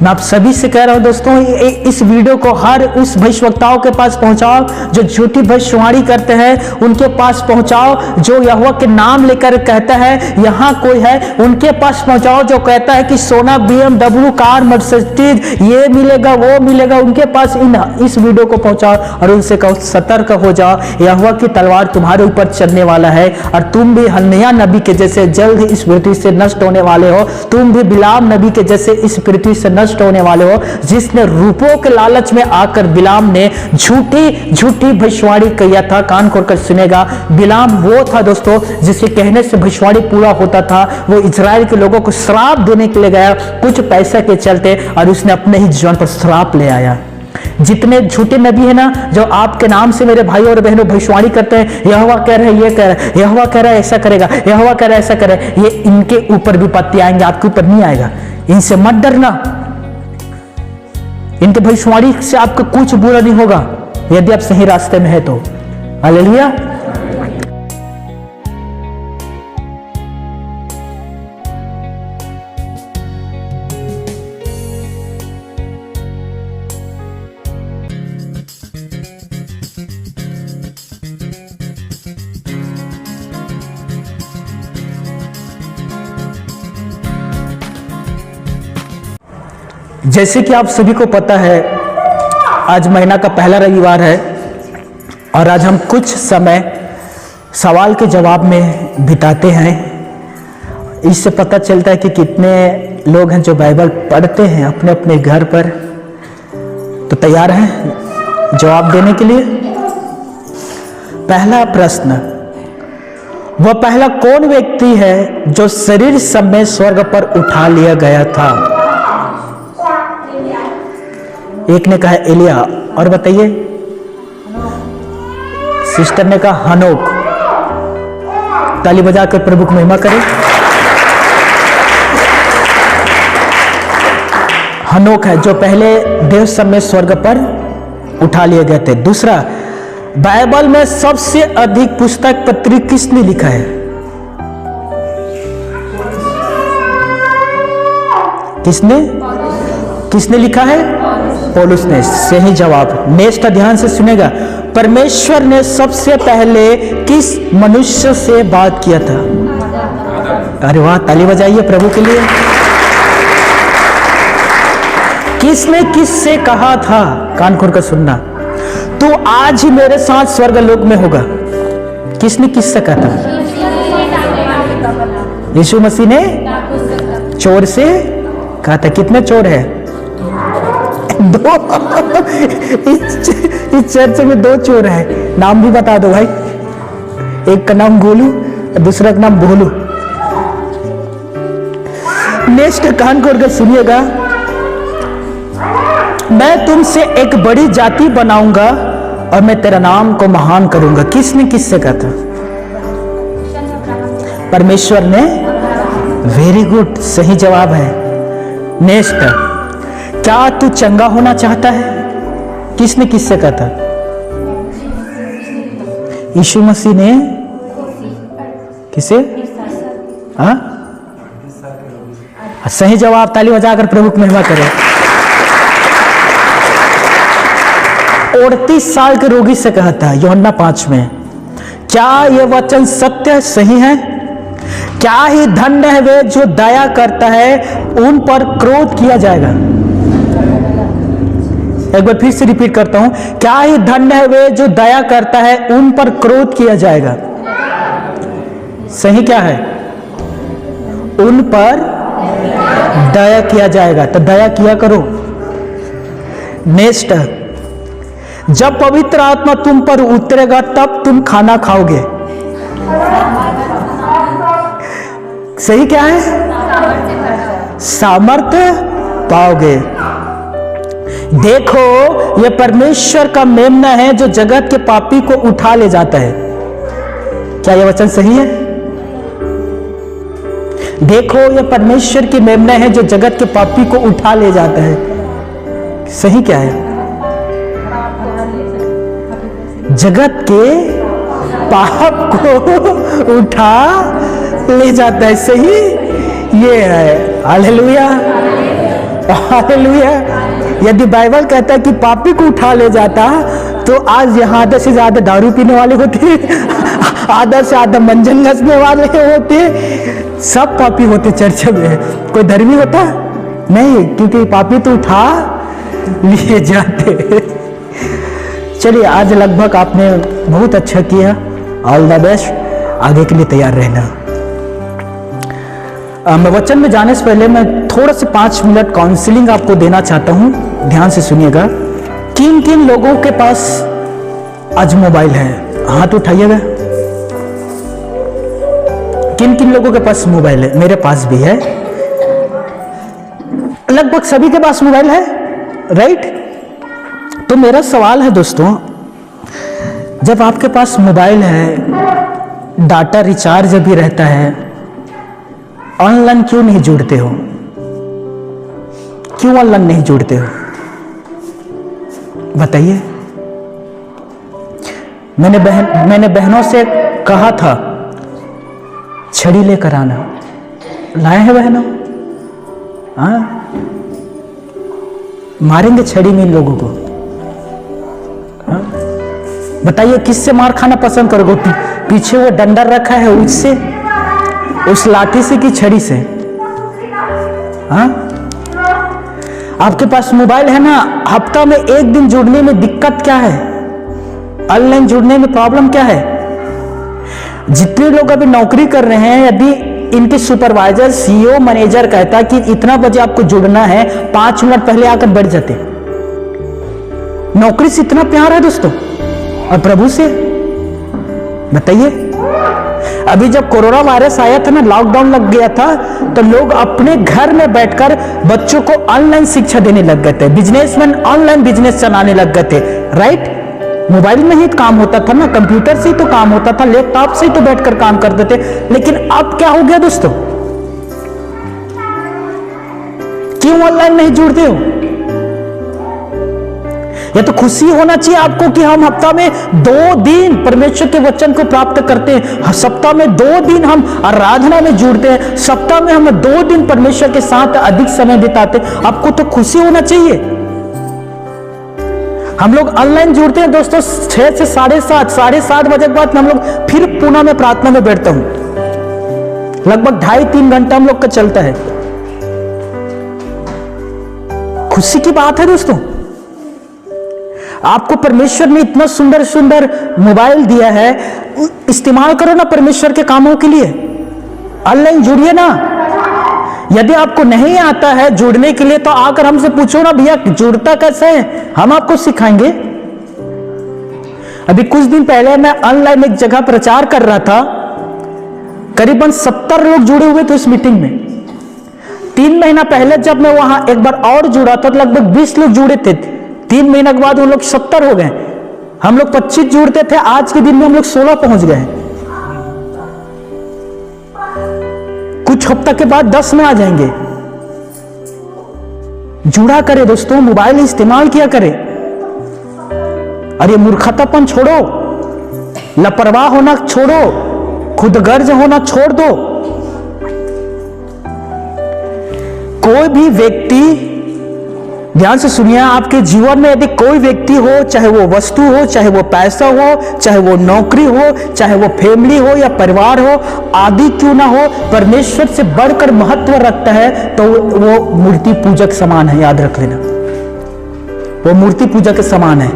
मैं आप सभी से कह रहा हूं दोस्तों, इस वीडियो को हर उस भविष्यवक्ताओं के पास पहुंचाओ जो झूठी भविष्यवाणी करते हैं, उनके पास पहुंचाओ। जो यहोवा के नाम लेकर कहता है यहाँ कोई है, उनके पास पहुंचाओ। जो कहता है कि सोना, BMW, कार, मर्सिडीज, ये मिलेगा वो मिलेगा, उनके पास इस वीडियो को पहुंचाओ और उनसे कहो सतर्क हो जाओ, यहोवा की तलवार तुम्हारे ऊपर चलने वाला है और तुम भी हनन्याह नबी के जैसे जल्द इस पृथ्वी से नष्ट होने वाले हो। तुम भी बिलाम नबी के जैसे इस पृथ्वी से नष्ट होने वाले हो, जिसने रूपों के लालच में आकर बिलाम ने झूठी भविष्यवाणी किया था। कान खोलकर सुनेगा, बिलाम वो था दोस्तों जिसके कहने से भविष्यवाणी पूरा होता था। वो इजराइल के लोगों को श्राप देने के लिए गया कुछ पैसे के चलते और उसने अपने ही जीवन पर श्राप ले आया। जितने झूठे नबी है ना, जो आपके नाम से मेरे भाई और बहनों भविष्यवाणी करते हैं, यहोवा कह रहे हैं ये कह रहा है, यहोवा कह रहा है ऐसा करेगा, यहोवा कह रहा है ऐसा करे, ये इनके ऊपर विपत्ति आएंगे, आपके ऊपर नहीं आएगा। इनसे मत डरना, इनके भविष्यवाणी से आपको कुछ बुरा नहीं होगा यदि आप सही रास्ते में है तो। हालेलुया। जैसे कि आप सभी को पता है, आज महीना का पहला रविवार है और आज हम कुछ समय सवाल के जवाब में बिताते हैं। इससे पता चलता है कि कितने लोग हैं जो बाइबल पढ़ते हैं अपने अपने घर पर। तो तैयार हैं जवाब देने के लिए? पहला प्रश्न, वह पहला कौन व्यक्ति है जो शरीर समेत स्वर्ग पर उठा लिया गया था? एक ने कहा एलिया, और बताइए। सिस्टर ने कहा हनोक। ताली बजाकर प्रभु को महिमा करें। हनोक है जो पहले देव समेत स्वर्ग पर उठा लिए गए थे। दूसरा, बाइबल में सबसे अधिक पुस्तक पत्री किसने लिखा है? किसने लिखा है? पौलुस ने। सही जवाब। नेक्स्ट ध्यान से सुनेगा, परमेश्वर ने सबसे पहले किस मनुष्य से बात किया था? अरे वाह, ताली बजाइए प्रभु के लिए। किसने किससे कहा था? कान खोल कर सुनना, तू आज ही मेरे साथ स्वर्ग लोक में होगा। किसने किससे कहा था? यीशु मसीह ने चोर से कहा था। कितने चोर है? दो। इस चर्च में दो चोर हैं। नाम भी बता दो भाई। एक का नाम गोलू और दूसरा का नाम भोलू। नेक्स्ट कान खोल कर सुनिएगा, मैं तुमसे एक बड़ी जाति बनाऊंगा और मैं तेरा नाम को महान करूंगा। किसने किससे कहा था? परमेश्वर ने। वेरी गुड, सही जवाब है। नेक्स्ट, क्या तू चंगा होना चाहता है? किसने किससे कहा था? यीशु मसीह ने। किसे? हाँ, सही जवाब। ताली बजाकर प्रभु की महिमा करें। 38 साल के रोगी से कहा था यूहन्ना 5 में, क्या यह वचन सत्य सही है? क्या ही धन्य है वे जो दया करता है, उन पर क्रोध किया जाएगा। एक बार फिर से रिपीट करता हूं, क्या ही धन्य है वे जो दया करता है, उन पर क्रोध किया जाएगा। सही क्या है? उन पर दया किया जाएगा। तो दया किया करो। नेक्स्ट, जब पवित्र आत्मा तुम पर उतरेगा तब तुम खाना खाओगे। सही क्या है? सामर्थ्य पाओगे। देखो, यह परमेश्वर का मेमना है जो जगत के पापी को उठा ले जाता है। क्या यह वचन सही है? देखो, यह परमेश्वर की मेमना है जो जगत के पापी को उठा ले जाता है। सही क्या है? जगत के पाप को उठा ले जाता है। सही ये है। हालेलुया। हालेलुया। यदि बाइबल कहता है कि पापी को उठा ले जाता, तो आज यहाँ आधा से ज्यादा दारू पीने वाले होते, आधा से आधा मंजन घसने वाले होते, सब पापी होते चर्च में। कोई धर्मी होता नहीं, क्योंकि पापी तो उठा लिए जाते। चलिए, आज लगभग आपने बहुत अच्छा किया। ऑल द बेस्ट, आगे के लिए तैयार रहना। मैं वचन में जाने से पहले मैं थोड़ा से 5 मिनट काउंसलिंग आपको देना चाहता हूं। ध्यान से सुनिएगा। किन किन लोगों के पास आज मोबाइल है? हाथ उठाइएगा। किन किन लोगों के पास मोबाइल है? मेरे पास भी है। लगभग सभी के पास मोबाइल है, राइट? तो मेरा सवाल है दोस्तों, जब आपके पास मोबाइल है, डाटा रिचार्ज भी रहता है, ऑनलाइन क्यों नहीं जुड़ते हो? क्यों ऑनलाइन नहीं जुड़ते हो? बताइए। मैंने बहनों से कहा था छड़ी लेकर आना, लाए हैं बहनों? हाँ, मारेंगे छड़ी में इन लोगों को। हाँ? बताइए, किससे मार खाना पसंद करोगे? पीछे वो डंडा रखा है, उससे, उस लाठी से कि छड़ी से? हाँ? आपके पास मोबाइल है ना, हफ्ता में 1 दिन जुड़ने में दिक्कत क्या है? ऑनलाइन जुड़ने में प्रॉब्लम क्या है? जितने लोग अभी नौकरी कर रहे हैं, यदि इनके सुपरवाइजर, सीईओ, मैनेजर कहता कि इतना बजे आपको जुड़ना है, 5 मिनट पहले आकर बैठ जाते। नौकरी से इतना प्यार है दोस्तों, और प्रभु से बताइए। अभी जब कोरोना वायरस आया था ना, लॉकडाउन लग गया था, तो लोग अपने घर में बैठकर बच्चों को ऑनलाइन शिक्षा देने लग गए थे। बिजनेसमैन ऑनलाइन बिजनेस चलाने लग गए थे, राइट? मोबाइल में ही काम होता था ना, कंप्यूटर से ही तो काम होता था, लैपटॉप से ही तो बैठकर काम करते थे। लेकिन अब क्या हो गया दोस्तों? क्यों ऑनलाइन नहीं जुड़ते हो? यह तो खुशी होना चाहिए आपको कि हम हफ्ता में 2 दिन परमेश्वर के वचन को प्राप्त करते हैं, सप्ताह में 2 दिन हम आराधना में जुड़ते हैं, सप्ताह में हम 2 दिन परमेश्वर के साथ अधिक समय बिताते हैं। आपको तो खुशी होना चाहिए। हम लोग ऑनलाइन जुड़ते हैं दोस्तों 6 से 7:30, 7:30 बजे के बाद हम लोग फिर पुणे में प्रार्थना में बैठता हूं। लगभग 2.5-3 घंटा हम लोग का चलता है। खुशी की बात है दोस्तों। आपको परमेश्वर ने इतना सुंदर सुंदर मोबाइल दिया है, इस्तेमाल करो ना परमेश्वर के कामों के लिए। ऑनलाइन जुड़िए ना। यदि आपको नहीं आता है जुड़ने के लिए, तो आकर हमसे पूछो ना, भैया जुड़ता कैसे है, हम आपको सिखाएंगे। अभी कुछ दिन पहले मैं ऑनलाइन एक जगह प्रचार कर रहा था, करीबन 70 लोग जुड़े हुए थे उस मीटिंग में। 3 महीना पहले जब मैं वहां एक बार और जुड़ा था, तो लगभग 20 लोग जुड़े थे। 3 महीने के बाद वो लोग 70 हो गए। हम लोग 25 जुड़ते थे, आज के दिन में हम लोग 16 पहुंच गए। कुछ हफ्ता के बाद 10 में आ जाएंगे। जुड़ा करे दोस्तों, मोबाइल इस्तेमाल किया करे। अरे मूर्खतापन छोड़ो, लापरवाह होना छोड़ो, खुदगर्ज होना छोड़ दो। कोई भी व्यक्ति, ध्यान से सुनिए, आपके जीवन में यदि कोई व्यक्ति हो, चाहे वो वस्तु हो, चाहे वो पैसा हो, चाहे वो नौकरी हो, चाहे वो फैमिली हो या परिवार हो, आदि क्यों ना हो, परमेश्वर से बढ़कर महत्व रखता है, तो वो मूर्ति पूजक समान है। याद रख लेना, वो मूर्ति पूजक समान है।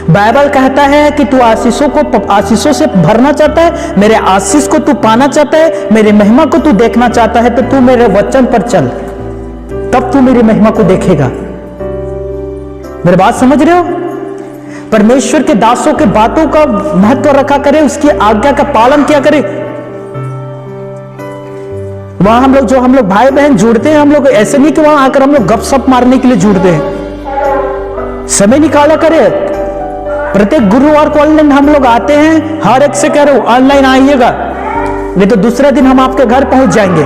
बाइबल कहता है कि तू आशीषों से भरना चाहता है, मेरे आशीष को तू पाना चाहता है, मेरे महिमा को तू देखना चाहता है, तो तू मेरे वचन पर चल, तब तू मेरी महिमा को देखेगा। मेरी बात समझ रहे हो? परमेश्वर के दासों के बातों का महत्व रखा करे, उसकी आज्ञा का पालन किया करे। वहां हम लोग भाई बहन जुड़ते हैं, हम लोग ऐसे नहीं कि वहां आकर हम लोग गपशप मारने के लिए जुड़ते हैं। समय निकाला करे। प्रत्येक गुरुवार को ऑनलाइन हम लोग आते हैं। हर एक से कह रहे हो ऑनलाइन आइएगा, नहीं तो दूसरे दिन हम आपके घर पहुंच जाएंगे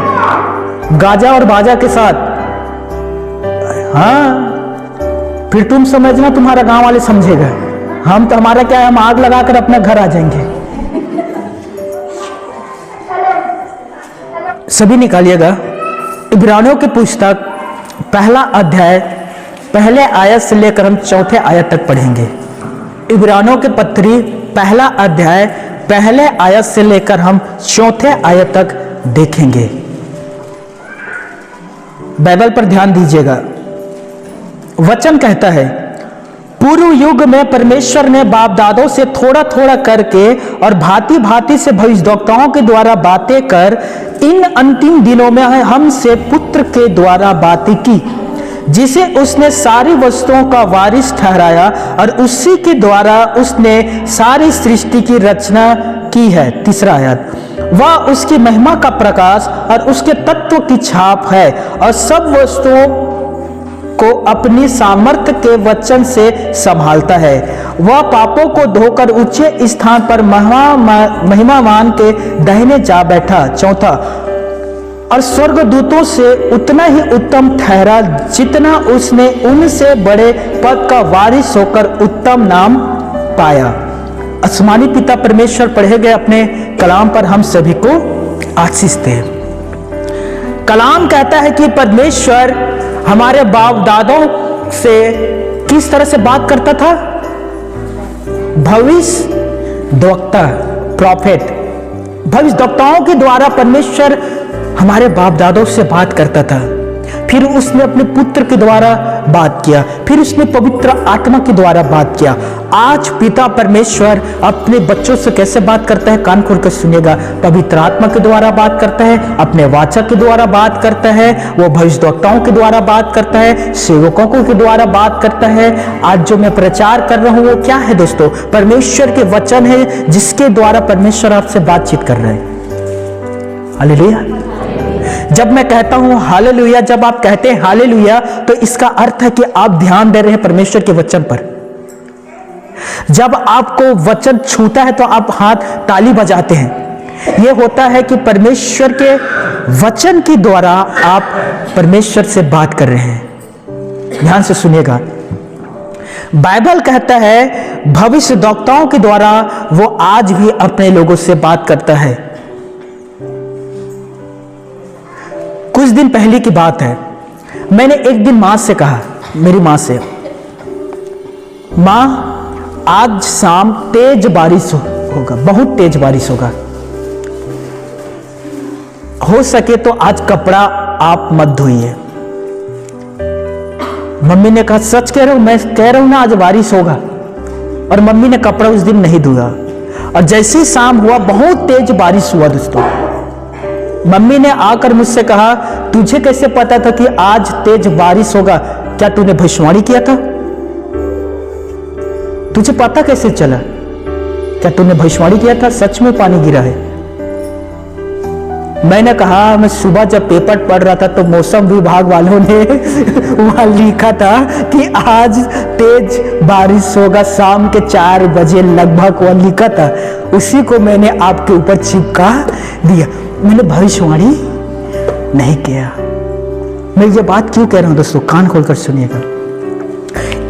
गाजा और बाजा के साथ। हाँ, फिर तुम समझना, तुम्हारा गांव वाले समझेगा। हम तो, हमारा क्या है, हम आग लगाकर अपना घर आ जाएंगे। सभी निकालिएगा इब्रानियों की पुस्तक पहला अध्याय पहले आयत से लेकर हम चौथे आयत तक पढ़ेंगे। इब्रानियों के पत्री पहला अध्याय पहले आयत से लेकर हम चौथे आयत तक देखेंगे। बाइबल पर ध्यान दीजिएगा। वचन कहता है, पूर्व युग में परमेश्वर ने बाप दादों से थोड़ा थोड़ा करके और भांति भांति से भविष्यद्वक्ताओं के द्वारा बातें कर इन अंतिम दिनों में हमसे पुत्र के द्वारा बातें की, जिसे उसने सारी वस्तुओं का वारिस ठहराया और उसी के द्वारा उसने सारी सृष्टि की रचना की है। तीसरा आयत, वह उसकी महिमा का प्रकाश और उसके तत्व की छाप है और सब वस्तुओं को अपनी सामर्थ्य के वचन से संभालता है। वह पापों को धोकर ऊंचे स्थान पर महिमावान के दाहिने जा बैठा। चौथा, और स्वर्गदूतों से उतना ही उत्तम ठहरा जितना उसने उनसे बड़े पद का वारिस होकर उत्तम नाम पाया। आसमानी पिता परमेश्वर पढ़े गए अपने कलाम पर हम सभी को आशीष दे। कलाम कहता है कि परमेश्वर हमारे बाप दादों से किस तरह से बात करता था? भविष्यद्वक्ता, प्रॉफेट, भविष्यद्वक्ताओं के द्वारा परमेश्वर हमारे बाप दादों से बात करता था। फिर उसने अपने पुत्र के द्वारा बात किया, फिर उसने पवित्र आत्मा के द्वारा बात किया। आज पिता परमेश्वर अपने बच्चों से कैसे बात करता है? कान खोल कर सुनिएगा। पवित्र आत्मा के द्वारा बात करता है, अपने वाचा के द्वारा बात करता है, वो भविष्यद्वक्ताओं के द्वारा बात करता है, सेवकों के द्वारा बात करता है। आज जो मैं प्रचार कर रहा हूं वो क्या है दोस्तों? परमेश्वर के वचन है जिसके द्वारा परमेश्वर आपसे बातचीत कर रहे हैं। हालेलुया। जब मैं कहता हूं हालेलुया, जब आप कहते हैं हालेलुया, तो इसका अर्थ है कि आप ध्यान दे रहे हैं परमेश्वर के वचन पर। जब आपको वचन छूता है तो आप हाथ ताली बजाते हैं। यह होता है कि परमेश्वर के वचन के द्वारा आप परमेश्वर से बात कर रहे हैं। ध्यान से सुनिएगा। बाइबल कहता है भविष्यद्वक्ताओं के द्वारा वो आज भी अपने लोगों से बात करता है। कुछ दिन पहले की बात है, मैंने एक दिन मां से कहा, मेरी मां से, मां आज शाम तेज बारिश होगा, बहुत तेज बारिश होगा, हो सके तो आज कपड़ा आप मत धोइए। मम्मी ने कहा सच कह रहे हो? मैं कह रहा हूं ना आज बारिश होगा। और मम्मी ने कपड़ा उस दिन नहीं धोया। और जैसे ही शाम हुआ बहुत तेज बारिश हुआ दोस्तों। मम्मी ने आकर मुझसे कहा तुझे कैसे पता था कि आज तेज बारिश होगा? क्या तूने भविष्यवाणी किया था? तुझे पता कैसे चला? क्या तूने भविष्यवाणी किया था? सच में पानी गिरा है। मैंने कहा मैं सुबह जब पेपर पढ़ रहा था तो मौसम विभाग वालों ने वहां लिखा था कि आज तेज बारिश होगा, शाम के 4 बजे लगभग वह लिखा था। उसी को मैंने आपके ऊपर चिपका दिया। मैंने भविष्यवाणी नहीं किया। मैं ये बात क्यों कह रहा हूं दोस्तों? कान खोलकर सुनिएगा।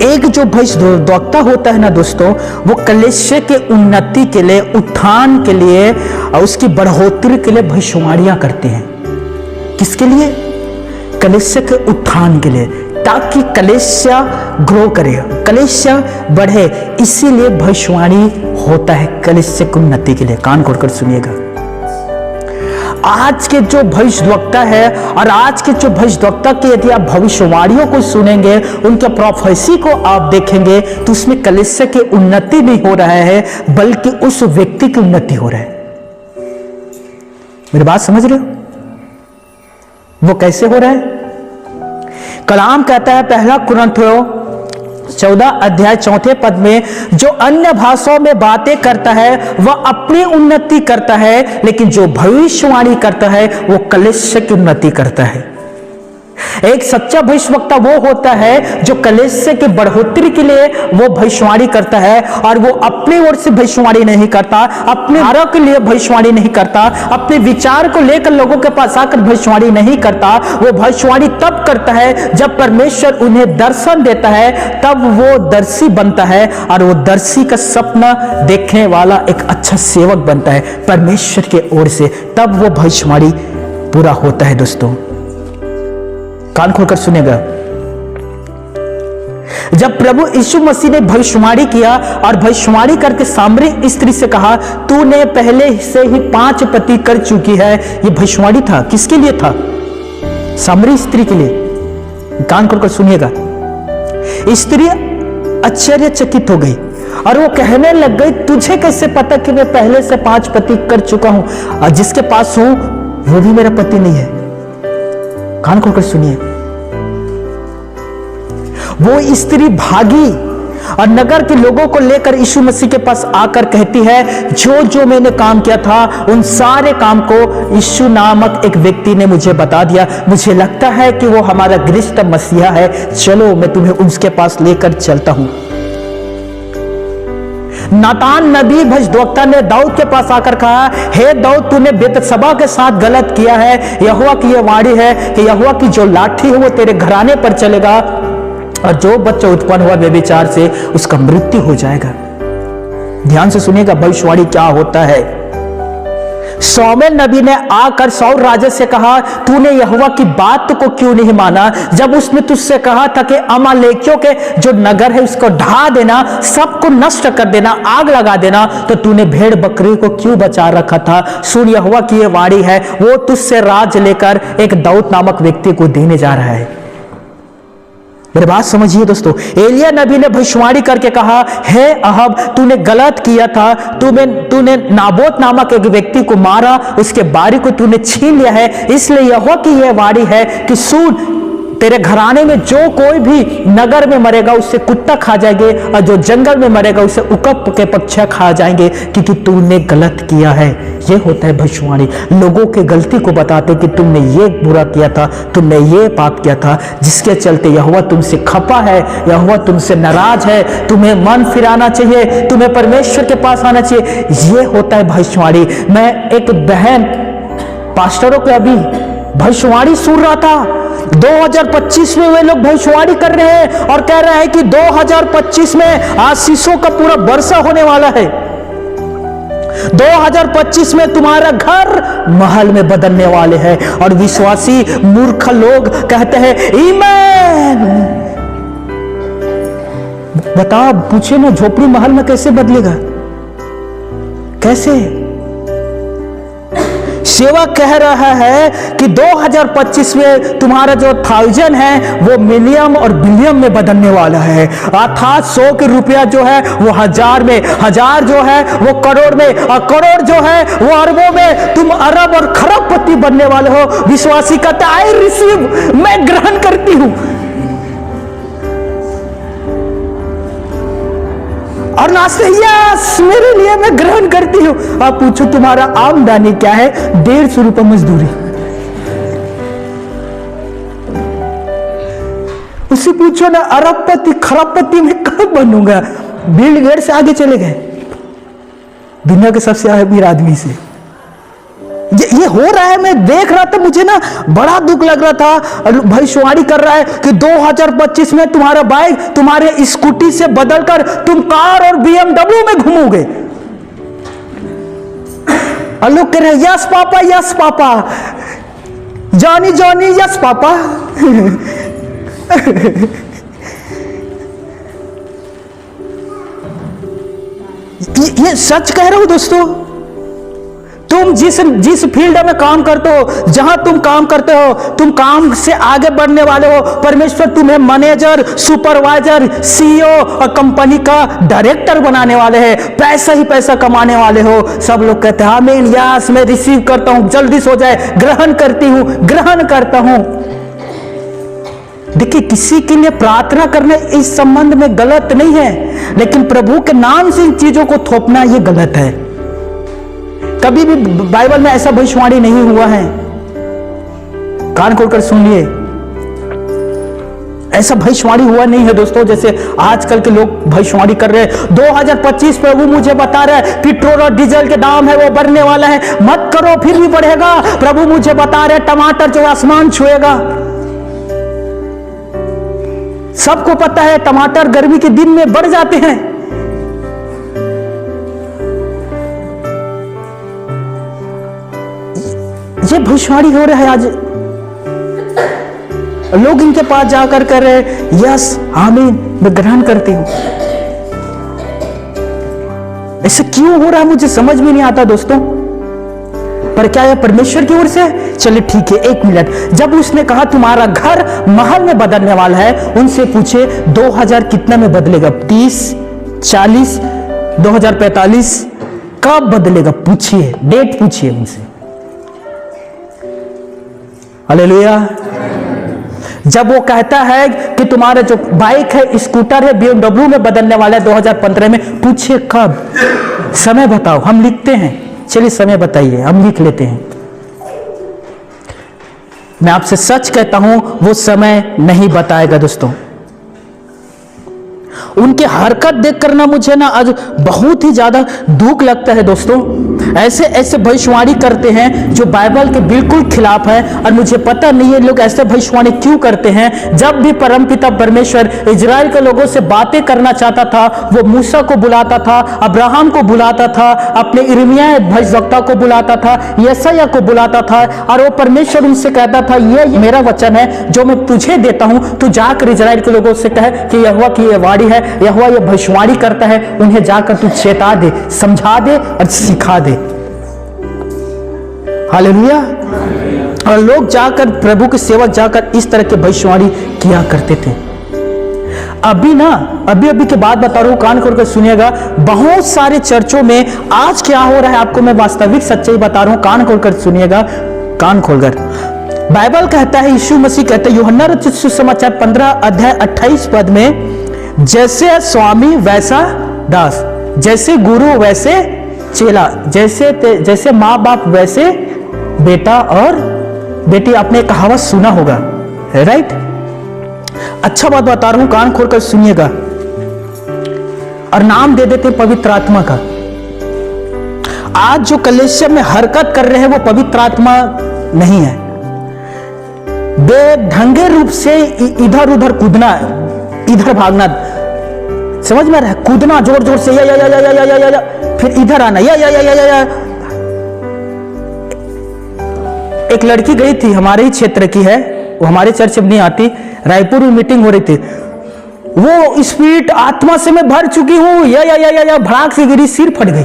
एक जो भविष्यद्वक्ता होता है ना दोस्तों, वो कलीसिया के उन्नति के लिए, उत्थान के लिए और उसकी बढ़ोतरी के लिए भविष्यवाणियां करते हैं। किसके लिए? कलीसिया के उत्थान के लिए, ताकि कलीसिया ग्रो करे, कलीसिया बढ़े। इसीलिए भविष्यवाणी होता है कलीसिया की उन्नति के लिए। कान खोलकर सुनिएगा। आज के जो भविष्यद्वक्ता है और आज के जो भविष्यद्वक्ता की यदि आप भविष्यवाणियों को सुनेंगे, उनके प्रोफेसी को आप देखेंगे, तो उसमें कलीसिया की उन्नति नहीं हो रहा है, बल्कि उस व्यक्ति की उन्नति हो रहा है। मेरी बात समझ रहे हो? वो कैसे हो रहा है? कलाम कहता है पहला कुरिन्थियों 14 अध्याय 4 पद में, जो अन्य भाषाओं में बातें करता है वह अपनी उन्नति करता है, लेकिन जो भविष्यवाणी करता है वो कलीसिया की उन्नति करता है। एक सच्चा भविष्यवक्ता वो होता है जो कलीसिया की बढ़ोतरी के लिए वो भविष्यवाणी करता है, और वो अपनी ओर से भविष्यवाणी नहीं करता, अपने विचारों के लिए भविष्यवाणी नहीं करता, अपने विचार को लेकर लोगों के पास आकर भविष्यवाणी नहीं करता। वो भविष्यवाणी तब करता है जब परमेश्वर उन्हें दर्शन देता है, तब वो दर्शी बनता है, और वो दर्शी का सपना देखने वाला एक अच्छा सेवक बनता है परमेश्वर के ओर से, तब वो भविष्यवाणी पूरा होता है दोस्तों। कान खोलकर सुनेगा। जब प्रभु यीशु मसीह ने भविष्यवाणी किया और भविष्यवाणी करके सामरी स्त्री से कहा, तूने पहले से ही 5 पति कर चुकी है, यह भविष्यवाणी था। किसके लिए था? सामरी स्त्री के लिए। कान खोलकर सुनिएगा। स्त्री आश्चर्यचकित हो गई और वो कहने लग गई, तुझे कैसे पता कि मैं पहले से 5 पति कर चुका हूं, और जिसके पास हूं वो भी मेरा पति नहीं है। कान खोलकर सुनिए। वो स्त्री भागी और नगर के लोगों को लेकर यीशु मसीह के पास आकर कहती है, जो जो मैंने काम किया था उन सारे काम को यीशु नामक एक व्यक्ति ने मुझे बता दिया। मुझे लगता है कि वो हमारा गिरफ्त मसीहा है, चलो मैं तुम्हें उसके पास लेकर चलता हूं। नातान नबी भविष्यद्वक्ता ने दाऊद के पास आकर कहा, हे दाऊद, तूने बेतसबा के साथ गलत किया है। यहोवा की यह वाणी है कि यहोवा की जो लाठी है वो तेरे घराने पर चलेगा और जो बच्चा उत्पन्न हुआ व्यभिचार से उसका मृत्यु हो जाएगा। ध्यान से सुनिएगा भविष्यवाणी क्या होता है। शमूएल नबी ने आकर शाऊल राजा से कहा, तूने यहोवा की बात को क्यों नहीं माना? जब उसने तुझसे कहा था कि अमालेकियों के जो नगर है उसको ढा देना, सबको नष्ट कर देना, आग लगा देना, तो तूने भेड़ बकरी को क्यों बचा रखा था? सुन, यहोवा की यह वाणी है, वो तुझसे राज लेकर एक दाऊद नामक व्यक्ति को देने जा रहा है। मेरी बात समझिए दोस्तों। एलिया नबी ने भविष्यवाणी करके कहा, हे अहब, तूने गलत किया था, तूने नाबोत नामक एक व्यक्ति को मारा, उसके बारी को तूने छीन लिया है, इसलिए यहोवा की यह वाणी है कि सुन, तेरे घराने में जो कोई भी नगर में मरेगा उससे कुत्ता खा जाएंगे और जो जंगल में मरेगा उसे उकप के पक्षी खा जाएंगे, क्योंकि तूने गलत किया है। यह होता है भविष्यवाणी। लोगों के गलती को बताते कि तुमने ये बुरा किया था, तुमने ये पाप किया था, जिसके चलते यहोवा तुमसे खपा है, यहोवा तुमसे नाराज है, तुम्हें मन फिराना चाहिए, तुम्हें परमेश्वर के पास आना चाहिए। यह होता है भविष्यवाणी। मैं एक बहन पास्टरों को अभी भविष्यवाणी सुन रहा था। 2025 में वे लोग भविष्यवाणी कर रहे हैं और कह रहे हैं कि 2025 में आशीषों का पूरा वर्षा होने वाला है। 2025 में तुम्हारा घर महल में बदलने वाले हैं। और विश्वासी मूर्ख लोग कहते हैं आमीन। बताओ, पूछे ना, झोपड़ी महल में कैसे बदलेगा? कैसे? सेवा कह रहा है कि 2025 में तुम्हारा जो 1000 है वो मिलियन और बिलियन में बदलने वाला है। अर्थात 100 के रुपया जो है वो 1000 में, 1000 जो है वो करोड़ में, और करोड़ जो है वो अरबों में। तुम अरब और खरबपति बनने वाले हो। विश्वासी कहता है आई रिसीव, मैं ग्रहण करती हूं। और नाचते, यस, मेरे लिए मैं ग्रहण करती हूं। आप पूछो तुम्हारा आमदनी क्या है? 150 रुपये मजदूरी। उससे पूछो ना, अरबपति खरबपति में कब बनूंगा? बिल गेट्स से आगे चले गए, दुनिया के सबसे अमीर आदमी से। ये हो रहा है, मैं देख रहा था, मुझे ना बड़ा दुख लग रहा था। भविष्यवाणी कर रहा है कि 2025 में तुम्हारा बाइक तुम्हारे स्कूटी से बदलकर तुम कार और BMW में घूमोगे। और लोग कह रहे हैं yes papa, yes papa, Johnny Johnny, yes papa. ये सच कह रहा हूं दोस्तों। तुम जिस फील्ड में काम करते हो, जहां तुम काम करते हो, तुम काम से आगे बढ़ने वाले हो। परमेश्वर तुम्हें मैनेजर, सुपरवाइजर, CEO और कंपनी का डायरेक्टर बनाने वाले हैं। पैसा ही पैसा कमाने वाले हो। सब लोग कहते हैं आमीन, यस, मैं रिसीव करता हूं, जल्दी से हो जाए, ग्रहण करती हूं, ग्रहण करता हूं। देखिए, किसी के लिए प्रार्थना करना इस संबंध में गलत नहीं है, लेकिन प्रभु के नाम से इन चीजों को थोपना यह गलत है। कभी भी बाइबल में ऐसा भविष्यवाणी नहीं हुआ है। कान खोलकर सुनिए, ऐसा भविष्यवाणी हुआ नहीं है दोस्तों, जैसे आजकल के लोग भविष्यवाणी कर रहे हैं। 2025 प्रभु मुझे बता रहा है पेट्रोल और डीजल के दाम है वो बढ़ने वाला है, मत करो फिर भी बढ़ेगा। प्रभु मुझे बता रहे टमाटर जो आसमान छुएगा। सबको पता है टमाटर गर्मी के दिन में बढ़ जाते हैं। ये भविष्यवाणी हो रहा है आज। लोग इनके पास जाकर कर रहे यस आमीन मैं ग्रहण करती हूं। ऐसे क्यों हो रहा है मुझे समझ में नहीं आता दोस्तों, पर क्या यह परमेश्वर की ओर से? चलिए ठीक है, 1 मिनट। जब उसने कहा तुम्हारा घर महल में बदलने वाला है, उनसे पूछे 2000 कितना में बदलेगा? 30, 40, 2045 कब बदलेगा? पूछिए, डेट पूछिए उनसे। हालेलुया। जब वो कहता है कि तुम्हारा जो बाइक है, स्कूटर है, BMW में बदलने वाला है 2015 में, पूछिए कब? समय बताओ, हम लिखते हैं। चलिए समय बताइए, हम लिख लेते हैं। मैं आपसे सच कहता हूं वो समय नहीं बताएगा दोस्तों। उनके हरकत देखकर ना मुझे ना आज बहुत ही ज्यादा दुख लगता है दोस्तों। ऐसे ऐसे भविष्यवाणी करते हैं जो बाइबल के बिल्कुल खिलाफ है, और मुझे पता नहीं है लोग ऐसे भविष्यवाणी क्यों करते हैं। जब भी परमपिता परमेश्वर इजराइल के लोगों से बातें करना चाहता था, वो मूसा को बुलाता था, अब्राहम को बुलाता था, अपने यिर्मयाह भविष्यवक्ता को बुलाता था, यशायाह को बुलाता था, और वो परमेश्वर उनसे कहता था ये मेरा वचन है जो मैं तुझे देता हूं, तू जाकर इजराइल के लोगों से कह कि यहोवा की ये वाणी है, यहोवा ये भविष्यवाणी करता है, उन्हें जाकर तू चेता दे, समझा दे और सिखा दे। हालेलुया। और लोग जाकर प्रभु के सेवक जाकर इस तरह के भविष्यवाणी किया करते थे। अभी के बाद बता रहा हूं, कान खोलकर सुनिएगा। बहुत सारे चर्चों में आज क्या हो रहा है आपको मैं वास्तविक सच्चाई बता रहा हूं, कान खोलकर सुनिएगा, कान खोलकर। बाइबल कहता है, यीशु मसीह कहते हैं यूहन्ना रचित सुसमाचार 15 अध्याय 28 पद में, जैसे स्वामी वैसा दास, जैसे गुरु वैसे चेला, जैसे माँ बाप वैसे बेटा और बेटी। आपने कहावत सुना होगा, राइट? अच्छा बात बता रहा हूं, कान खोलकर सुनिएगा। और नाम दे देते पवित्र आत्मा का। आज जो कलीसिया में हरकत कर रहे हैं वो पवित्र आत्मा नहीं है। बेढंगे रूप से इधर उधर कूदना, इधर भागना, समझ में आ रहा है? कूदना जोर जोर से, या, फिर इधर आना, या। एक लड़की गई थी, हमारे ही क्षेत्र की है, वो हमारे चर्च में नहीं आती, रायपुर में मीटिंग हो रही थी। वो स्पिरिट आत्मा से मैं भर चुकी हूं, या भड़ाक से गिरी, सिर फट गई,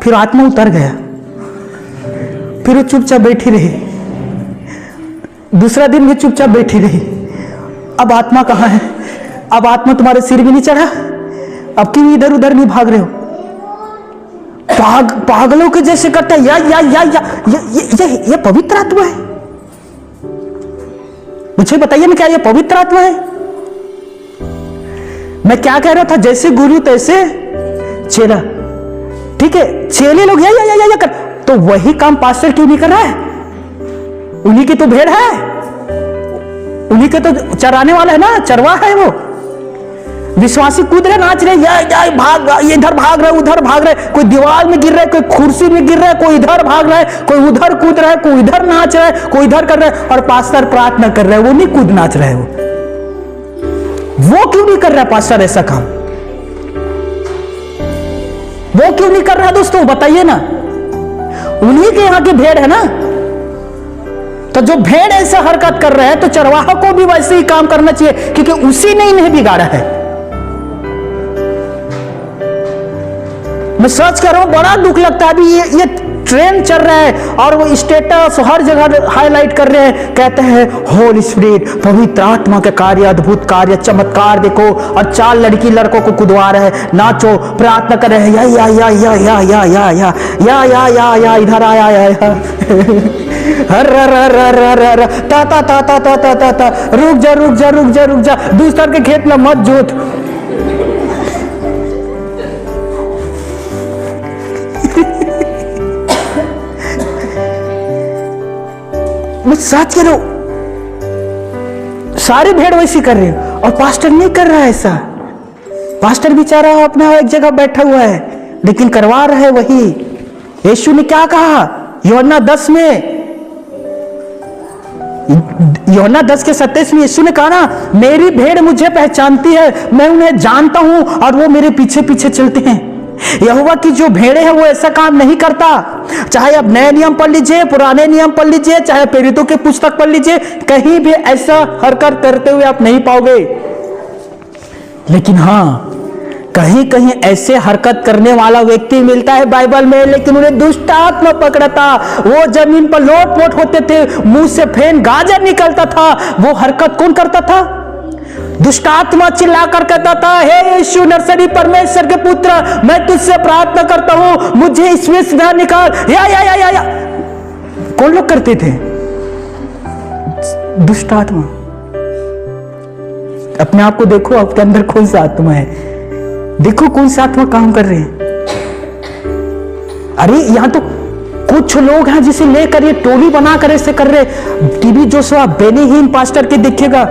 फिर आत्मा उतर गया, फिर वो चुपचाप बैठी रही। दूसरा दिन भी चुपचाप बैठी रही। अब आत्मा कहां है? अब आत्मा तुम्हारे सिर भी नहीं चढ़ा, अब क्यों इधर उधर नहीं भाग रहे हो? पागलों के जैसे करता है, ये पवित्र आत्मा है? मुझे बताइए ना, क्या ये पवित्र आत्मा है? मैं क्या कह रहा था, जैसे गुरु तैसे चेला। ठीक है, चेले लोग या कर, तो वही काम पास्टर क्यों नहीं कर रहा है? उन्हीं की तो भेड़ है, उन्हीं के तो चराने वाला है ना, चरवा है वो। विश्वासी कूद रहे, नाच रहे, या भाग, इधर भाग रहे, उधर भाग रहे, कोई दीवार में गिर रहा है, कोई कुर्सी में गिर रहा है, कोई इधर भाग रहा है, कोई उधर कूद रहा है, कोई इधर नाच रहा है, कोई इधर कर रहा है, और पास्टर प्रार्थना कर रहा है, वो नहीं कूद नाच रहे हो। वो क्यों नहीं कर रहा है पास्टर ऐसा काम? वो क्यों नहीं कर रहा दोस्तों, बताइए ना। उन्हीं के यहां की भेड़ है ना, तो जो भेड़ ऐसे हरकत कर रहे हैं तो चरवाहा को भी वैसे ही काम करना चाहिए, क्योंकि उसी ने इन्हें बिगाड़ा है। मैं सच कह रहा हूं, बड़ा दुख लगता है। अभी ये ट्रेंड चल रहा है और वो स्टेटस हर जगह हाईलाइट कर रहे हैं, कहते हैं होली स्पिरिट, पवित्र आत्मा के कार्य, अद्भुत कार्य, चमत्कार देखो, और 4 लड़की लड़कों को कुदवा रहे हैं, नाचो, प्रार्थना कर रहे हैं, या इधर आया ता रुक जा, दूसरा के खेत में मत जोत। मैं सच कह रहा हूं, सारी भेड़ वैसी कर रही है, और पास्टर नहीं कर रहा है ऐसा। पास्टर बेचारा अपना एक जगह बैठा हुआ है, लेकिन करवा रहा है वही। यीशु ने क्या कहा यूहन्ना 10 में, यूहन्ना 10 के 27 में यीशु ने कहा ना, मेरी भेड़ मुझे पहचानती है, मैं उन्हें जानता हूं और वो मेरे पीछे पीछे चलते हैं। यहोवा की जो भेड़े हैं वो ऐसा काम नहीं करता। चाहे आप नए नियम पढ़ लीजिए, पुराने नियम पढ़ लीजिए, चाहे प्रेरितों की पुस्तक पढ़ लीजिए, कहीं भी ऐसा हरकत करते हुए आप नहीं पाओगे। लेकिन हाँ, कहीं कहीं ऐसे हरकत करने वाला व्यक्ति मिलता है बाइबल में, लेकिन उन्हें दुष्ट आत्मा पकड़ा था। वो जमीन पर लोट-पोट होते थे, मुंह से फेन गाजर निकलता था। वो हरकत कौन करता था? दुष्ट आत्मा चिल्ला कर कहता था, हे यीशु नरसरी परमेश्वर के पुत्र, मैं तुझसे प्रार्थना करता हूं, मुझे इसमें से बाहर निकाल। या कौन लोग करते थे? दुष्ट आत्मा। अपने आप को देखो, आपके अंदर कौन सा आत्मा है, देखो कौन सा आत्मा काम कर रहे हैं। अरे यहां तो कुछ लोग हैं जिसे लेकर ये टोली बनाकर ऐसे कर रहे। टीवी जोशुआ बेनी हिन पास्टर के दिखेगा,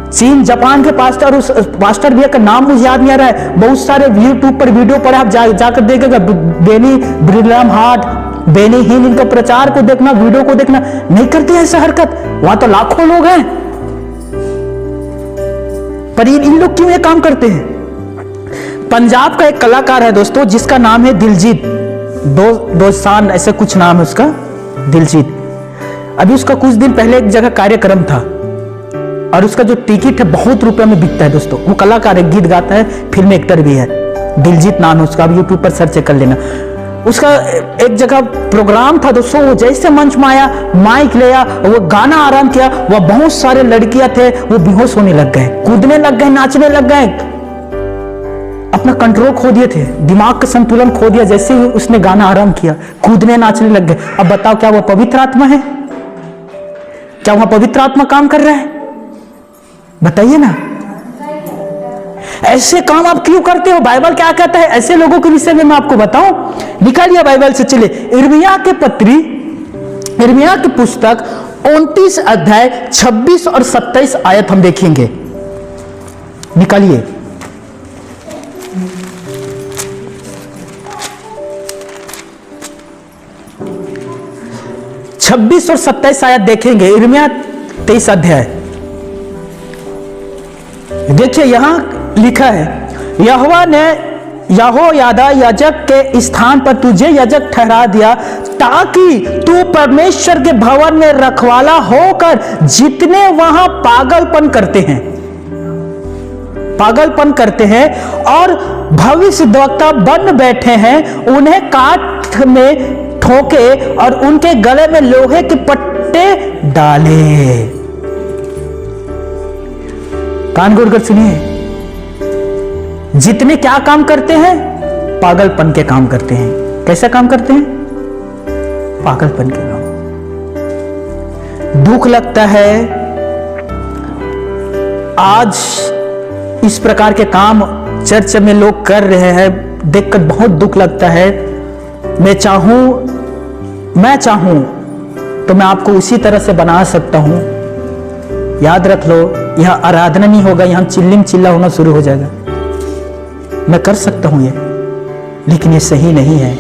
चीन जापान के पास्टर, उस पास्टर भैया का नाम मुझे याद नहीं आ रहा है, बहुत सारे यूट्यूब पर वीडियो पर आप जाकर देखेगा, बेनी ब्रिलम हार्ट, बेनी हिन, इनका प्रचार को देखना, वीडियो को देखना। नहीं करते ऐसा हरकत, वहां तो लाखों लोग हैं, पर इन लोग क्यों ये काम करते हैं? पंजाब का एक कलाकार है दोस्तों, जिसका नाम है दिलजीत दोसांझ, ऐसे कुछ नाम है उसका, दिलजीत। अभी उसका कुछ दिन पहले एक जगह कार्यक्रम था और उसका जो टिकट है बहुत रुपए में बिकता है दोस्तों। वो कलाकार है, गीत गाता है, फिल्म एक्टर भी है, दिलजीत नाम है उसका, आप यूट्यूब पर सर्च कर लेना। उसका एक जगह प्रोग्राम था दोस्तों, वो जैसे मंच में आया, माइक लिया, वो गाना आरंभ किया, वह बहुत सारे लड़कियां थे, वो बेहोश होने लग गए, कूदने लग गए, नाचने लग गए, अपना कंट्रोल खो दिए थे, दिमाग का संतुलन खो दिया। जैसे ही उसने गाना आरंभ किया, कूदने नाचने लग गए। अब बताओ, क्या वह पवित्र आत्मा है? क्या वहां पवित्र आत्मा काम कर रहा है? बताइए ना। ऐसे काम आप क्यों करते हो? बाइबल क्या कहता है ऐसे लोगों के विषय में? मैं आपको बताऊं, निकालिए बाइबल से, चले यिर्मयाह के पत्री, यिर्मयाह की पुस्तक 29 अध्याय 26 और 27 आयत हम देखेंगे। निकालिए। छब्बीस और 27 आयत देखेंगे, यिर्मयाह 23 अध्याय। देखिए यहां लिखा है, यहोवा ने यहोयादा याजक के स्थान पर तुझे याजक ठहरा दिया, ताकि तू परमेश्वर के भवन में रखवाला होकर जितने वहां पागलपन करते हैं और भविष्यद्वक्ता बन बैठे हैं, उन्हें काठ में ठोके और उनके गले में लोहे के पट्टे डाले। कान खोलकर सुनिए, जितने क्या काम करते हैं? पागलपन के काम करते हैं। कैसा काम करते हैं? पागलपन के काम। दुख लगता है आज इस प्रकार के काम चर्च में लोग कर रहे हैं, देखकर बहुत दुख लगता है। मैं चाहूं तो मैं आपको उसी तरह से बना सकता हूं। याद रख लो, यह आराधना नहीं होगा, यहां चिल्लिम चिल्ला होना शुरू हो जाएगा। मैं कर सकता हूं ये, लेकिन ये सही नहीं है,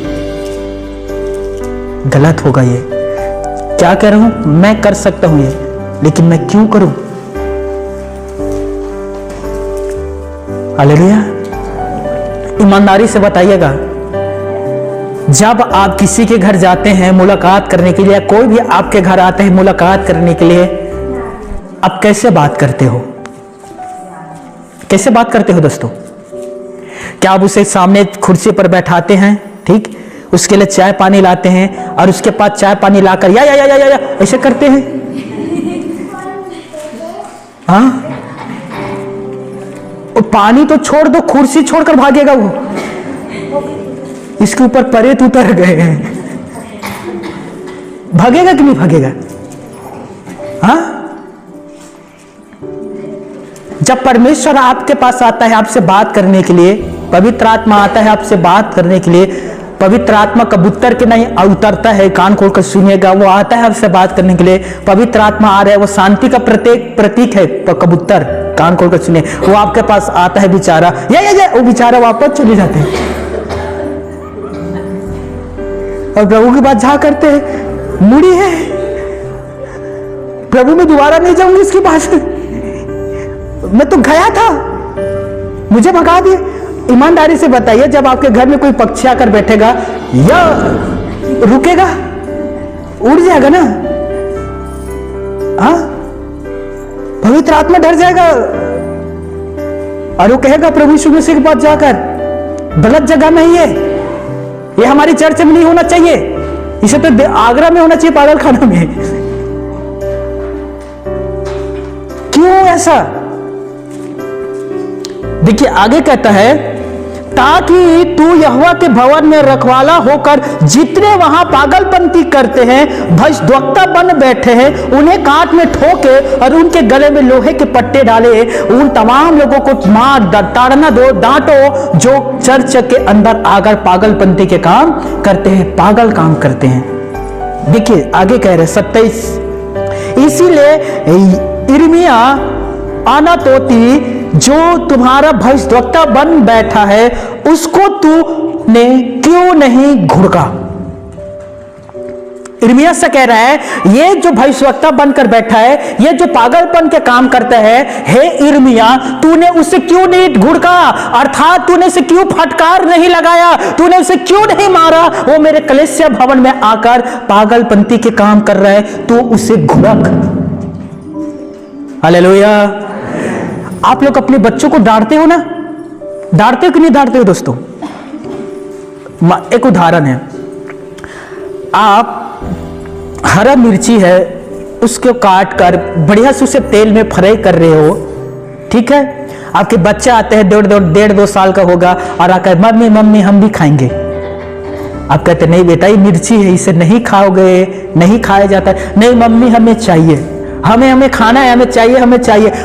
गलत होगा ये। क्या कह रहा हूं? मैं कर सकता हूं ये, लेकिन मैं क्यों करूं? हालेलुया। ईमानदारी से बताइएगा, जब आप किसी के घर जाते हैं मुलाकात करने के लिए, कोई भी आपके घर आता है मुलाकात करने के लिए, आप कैसे बात करते हो? कैसे बात करते हो दोस्तों? क्या आप उसे सामने कुर्सी पर बैठाते हैं, ठीक, उसके लिए चाय पानी लाते हैं और उसके पास चाय पानी लाकर या ऐसे करते हैं? हाँ, पानी तो छोड़ दो, कुर्सी छोड़कर भागेगा वो। इसके ऊपर परेत उतर गए हैं, भागेगा कि नहीं भागेगा? हाँ, जब परमेश्वर आपके पास आता है आपसे बात करने के लिए, पवित्र आत्मा आता है आपसे बात करने के लिए, पवित्र आत्मा कबूतर के नहीं उतरता है, कान खोलकर सुनिएगा, वो आता है आपसे बात करने के लिए। पवित्र आत्मा आ रहा है, वो शांति का प्रतीक है कबूतर, कान खोलकर सुनिए। वो आपके पास आता है बेचारा, वो बेचारा वापस चले जाते हैं और प्रभु की बात जहां करते हैं, मुड़ी है प्रभु, मैं दोबारा नहीं जाऊंगी इसके पास, मैं तो गया था, मुझे भगा दिए। ईमानदारी से बताइए, जब आपके घर में कोई पक्षी आकर बैठेगा या रुकेगा, उड़ जाएगा ना? हाँ, पवित्र आत्मा डर जाएगा और वो कहेगा प्रभु यीशु मसीह के पास जाकर, गलत जगह में ही है ये, हमारी चर्च में नहीं होना चाहिए, इसे तो आगरा में होना चाहिए, पागल खाना में। क्यों ऐसा? देखिए आगे कहता है, ताकि तू यहोवा के भवन में रखवाला होकर जितने वहां पागलपंती करते हैं, भविष्यद्वक्ता बन बैठे हैं, उन्हें काट में ठोके और उनके गले में लोहे के पट्टे डाले। उन तमाम लोगों को मार ताड़ना दो, डांटो, जो चर्च के अंदर आकर पागलपंती के काम करते हैं, पागल काम करते हैं। देखिए आगे कह रहे 27, इसीलिए यिर्मयाह अनातोती जो तुम्हारा भविष्यद्वक्ता बन बैठा है, उसको तूने क्यों नहीं घुड़का? यिर्मयाह से कह रहा है, ये जो भविष्यद्वक्ता बनकर बैठा है, ये जो पागलपन के काम करता है, हे यिर्मयाह, तूने उसे क्यों नहीं घुड़का? अर्थात तूने उसे क्यों फटकार नहीं लगाया? तूने उसे क्यों नहीं मारा? वो मेरे कलीसिया भवन में आकर पागलपंती के काम कर रहा है, तू उसे घुड़क। हालेलुया। आप लोग अपने बच्चों को डांटते हो ना? डांटते हो कि नहीं डांटते हो दोस्तों? एक उदाहरण है, आप हरा मिर्ची है, उसको काट कर बढ़िया से उसे तेल में फ्राई कर रहे हो, ठीक है? आपके बच्चे आते हैं, 1.5-2 साल का होगा, और आकर मम्मी मम्मी हम भी खाएंगे। आप कहते नहीं बेटा ये मिर्ची है, इसे नहीं खाओगे, नहीं खाया जाता। नहीं मम्मी हमें चाहिए, हमें खाना है, हमें चाहिए,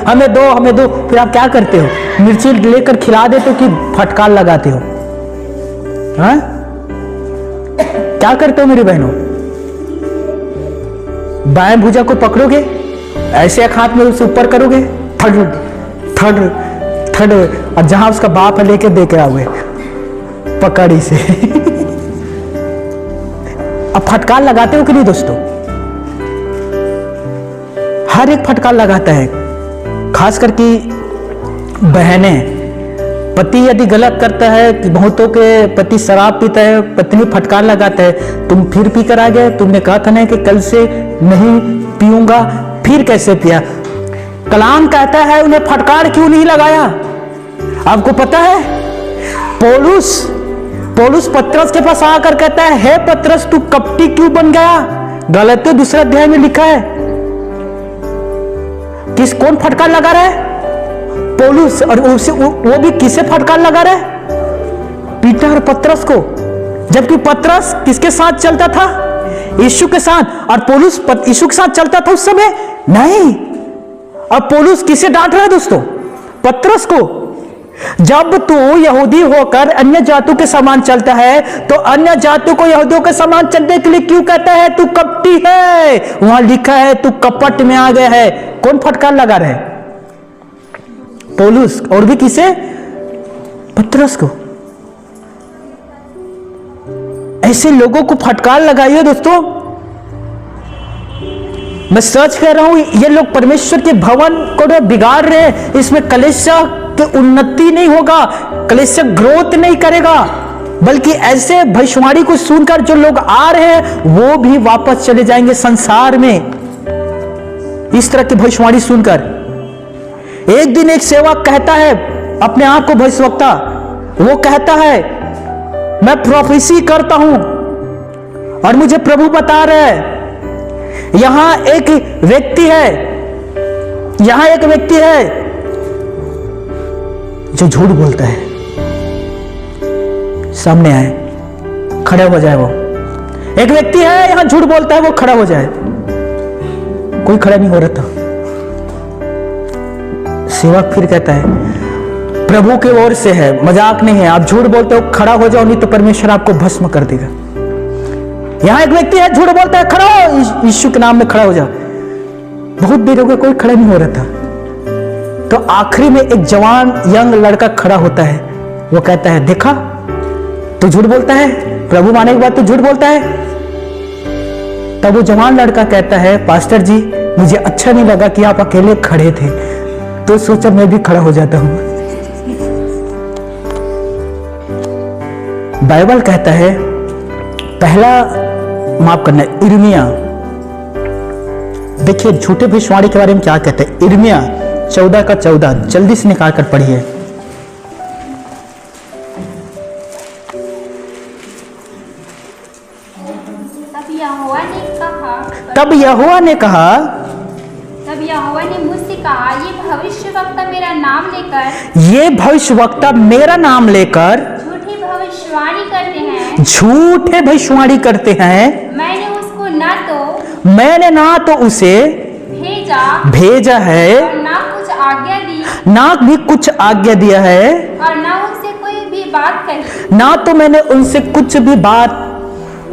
हमें दो। फिर आप क्या करते हो? मिर्ची लेकर खिला देते हो कि फटकार लगाते हो? हाँ, क्या करते हो मेरी बहनों? बाएं भुजा को पकड़ोगे, ऐसे एक हाथ में उसे ऊपर करोगे, थड़, और जहां उसका बाप है लेके दे के आओगे पकड़ी से। अब फटकार लगाते हो कि नहीं दोस्तों? हर एक फटकार लगाता है, खास करके बहनें। पति यदि गलत करता है, बहुतों के पति शराब पीता है, पत्नी फटकार लगाता है, तुम फिर पी कर आ गए, तुमने कहा था ना कि कल से नहीं पीऊंगा, फिर कैसे पिया? कलाम कहता है उन्हें फटकार क्यों नहीं लगाया? आपको पता है, पौलुस पतरस के पास आकर कहता है, हे पतरस तू कपटी क्यों बन गया? गलतियों 2 अध्याय में लिखा है। कौन फटकार लगा रहा है? पौलुस। और वो भी किसे फटकार लगा रहा है? पीटर और पतरस को। जबकि पतरस किसके साथ चलता था? यीशु के साथ। और पौलुस यीशु के साथ चलता था उस समय? नहीं। और पौलुस किसे डांट रहा है दोस्तों? पतरस को। जब तू यहूदी होकर अन्य जातों के समान चलता है, तो अन्य जातों को यहूदियों के समान चलने के लिए क्यों कहता है तू कपटी है? वहां लिखा है तू कपट में आ गया है। कौन फटकार लगा रहे? पौलुस। और भी किसे? पतरस को। ऐसे लोगों को फटकार लगाइए दोस्तों। मैं सच कह रहा हूं, ये लोग परमेश्वर के भवन को बिगाड़ रहे हैं। इसमें कलीसिया की उन्नति नहीं होगा, कलीसिया ग्रोथ नहीं करेगा, बल्कि ऐसे भविष्यवाणी को सुनकर जो लोग आ रहे हैं वो भी वापस चले जाएंगे संसार में। इस तरह की भविष्यवाणी सुनकर एक दिन एक सेवक कहता है, अपने आप को भविष्यवक्ता, वो कहता है मैं प्रोफेसी करता हूं और मुझे प्रभु बता रहा है यहां एक व्यक्ति है जो झूठ बोलता है। सामने आए, खड़ा हो जाए। वो एक व्यक्ति है यहां झूठ बोलता है, वो खड़ा हो जाए। कोई खड़ा नहीं हो रहा था। सेवक फिर कहता है प्रभु की ओर से है, मजाक नहीं है, आप झूठ बोलते हो, खड़ा हो जाओ, नहीं तो परमेश्वर आपको भस्म कर देगा। यहां एक व्यक्ति है झूठ बोलता है, खड़ा हो, यीशु के नाम में खड़ा हो जाओ। बहुत देर हो गई, कोई खड़ा नहीं हो रहा था। तो आखिरी में एक जवान यंग लड़का खड़ा होता है। वो कहता है देखा तू झूठ बोलता है, प्रभु माने के बाद तू झूठ बोलता है। तब वो जवान लड़का कहता है पास्टर जी मुझे अच्छा नहीं लगा कि आप अकेले खड़े थे, तो सोचा मैं भी खड़ा हो जाता हूं। बाइबल कहता है, पहला माफ करना, इर्मिया, देखिए झूठे भविष्यवाणी के बारे में क्या कहते हैं। इर्मिया 14:14 जल्दी से निकाल कर पढ़िए। तब यहोवा ने कहा, मुझसे कहा, ये भविष्यवक्ता मेरा नाम लेकर, ये भविष्यवक्ता मेरा नाम लेकर झूठी भविष्यवाणी करते हैं, झूठे भविष्यवाणी करते हैं। मैंने ना तो उसे भेजा है, और ना कुछ आज्ञा दी, ना भी कुछ आज्ञा दिया है, और ना उनसे कोई भी बात कही, ना तो मैंने उनसे कुछ भी बात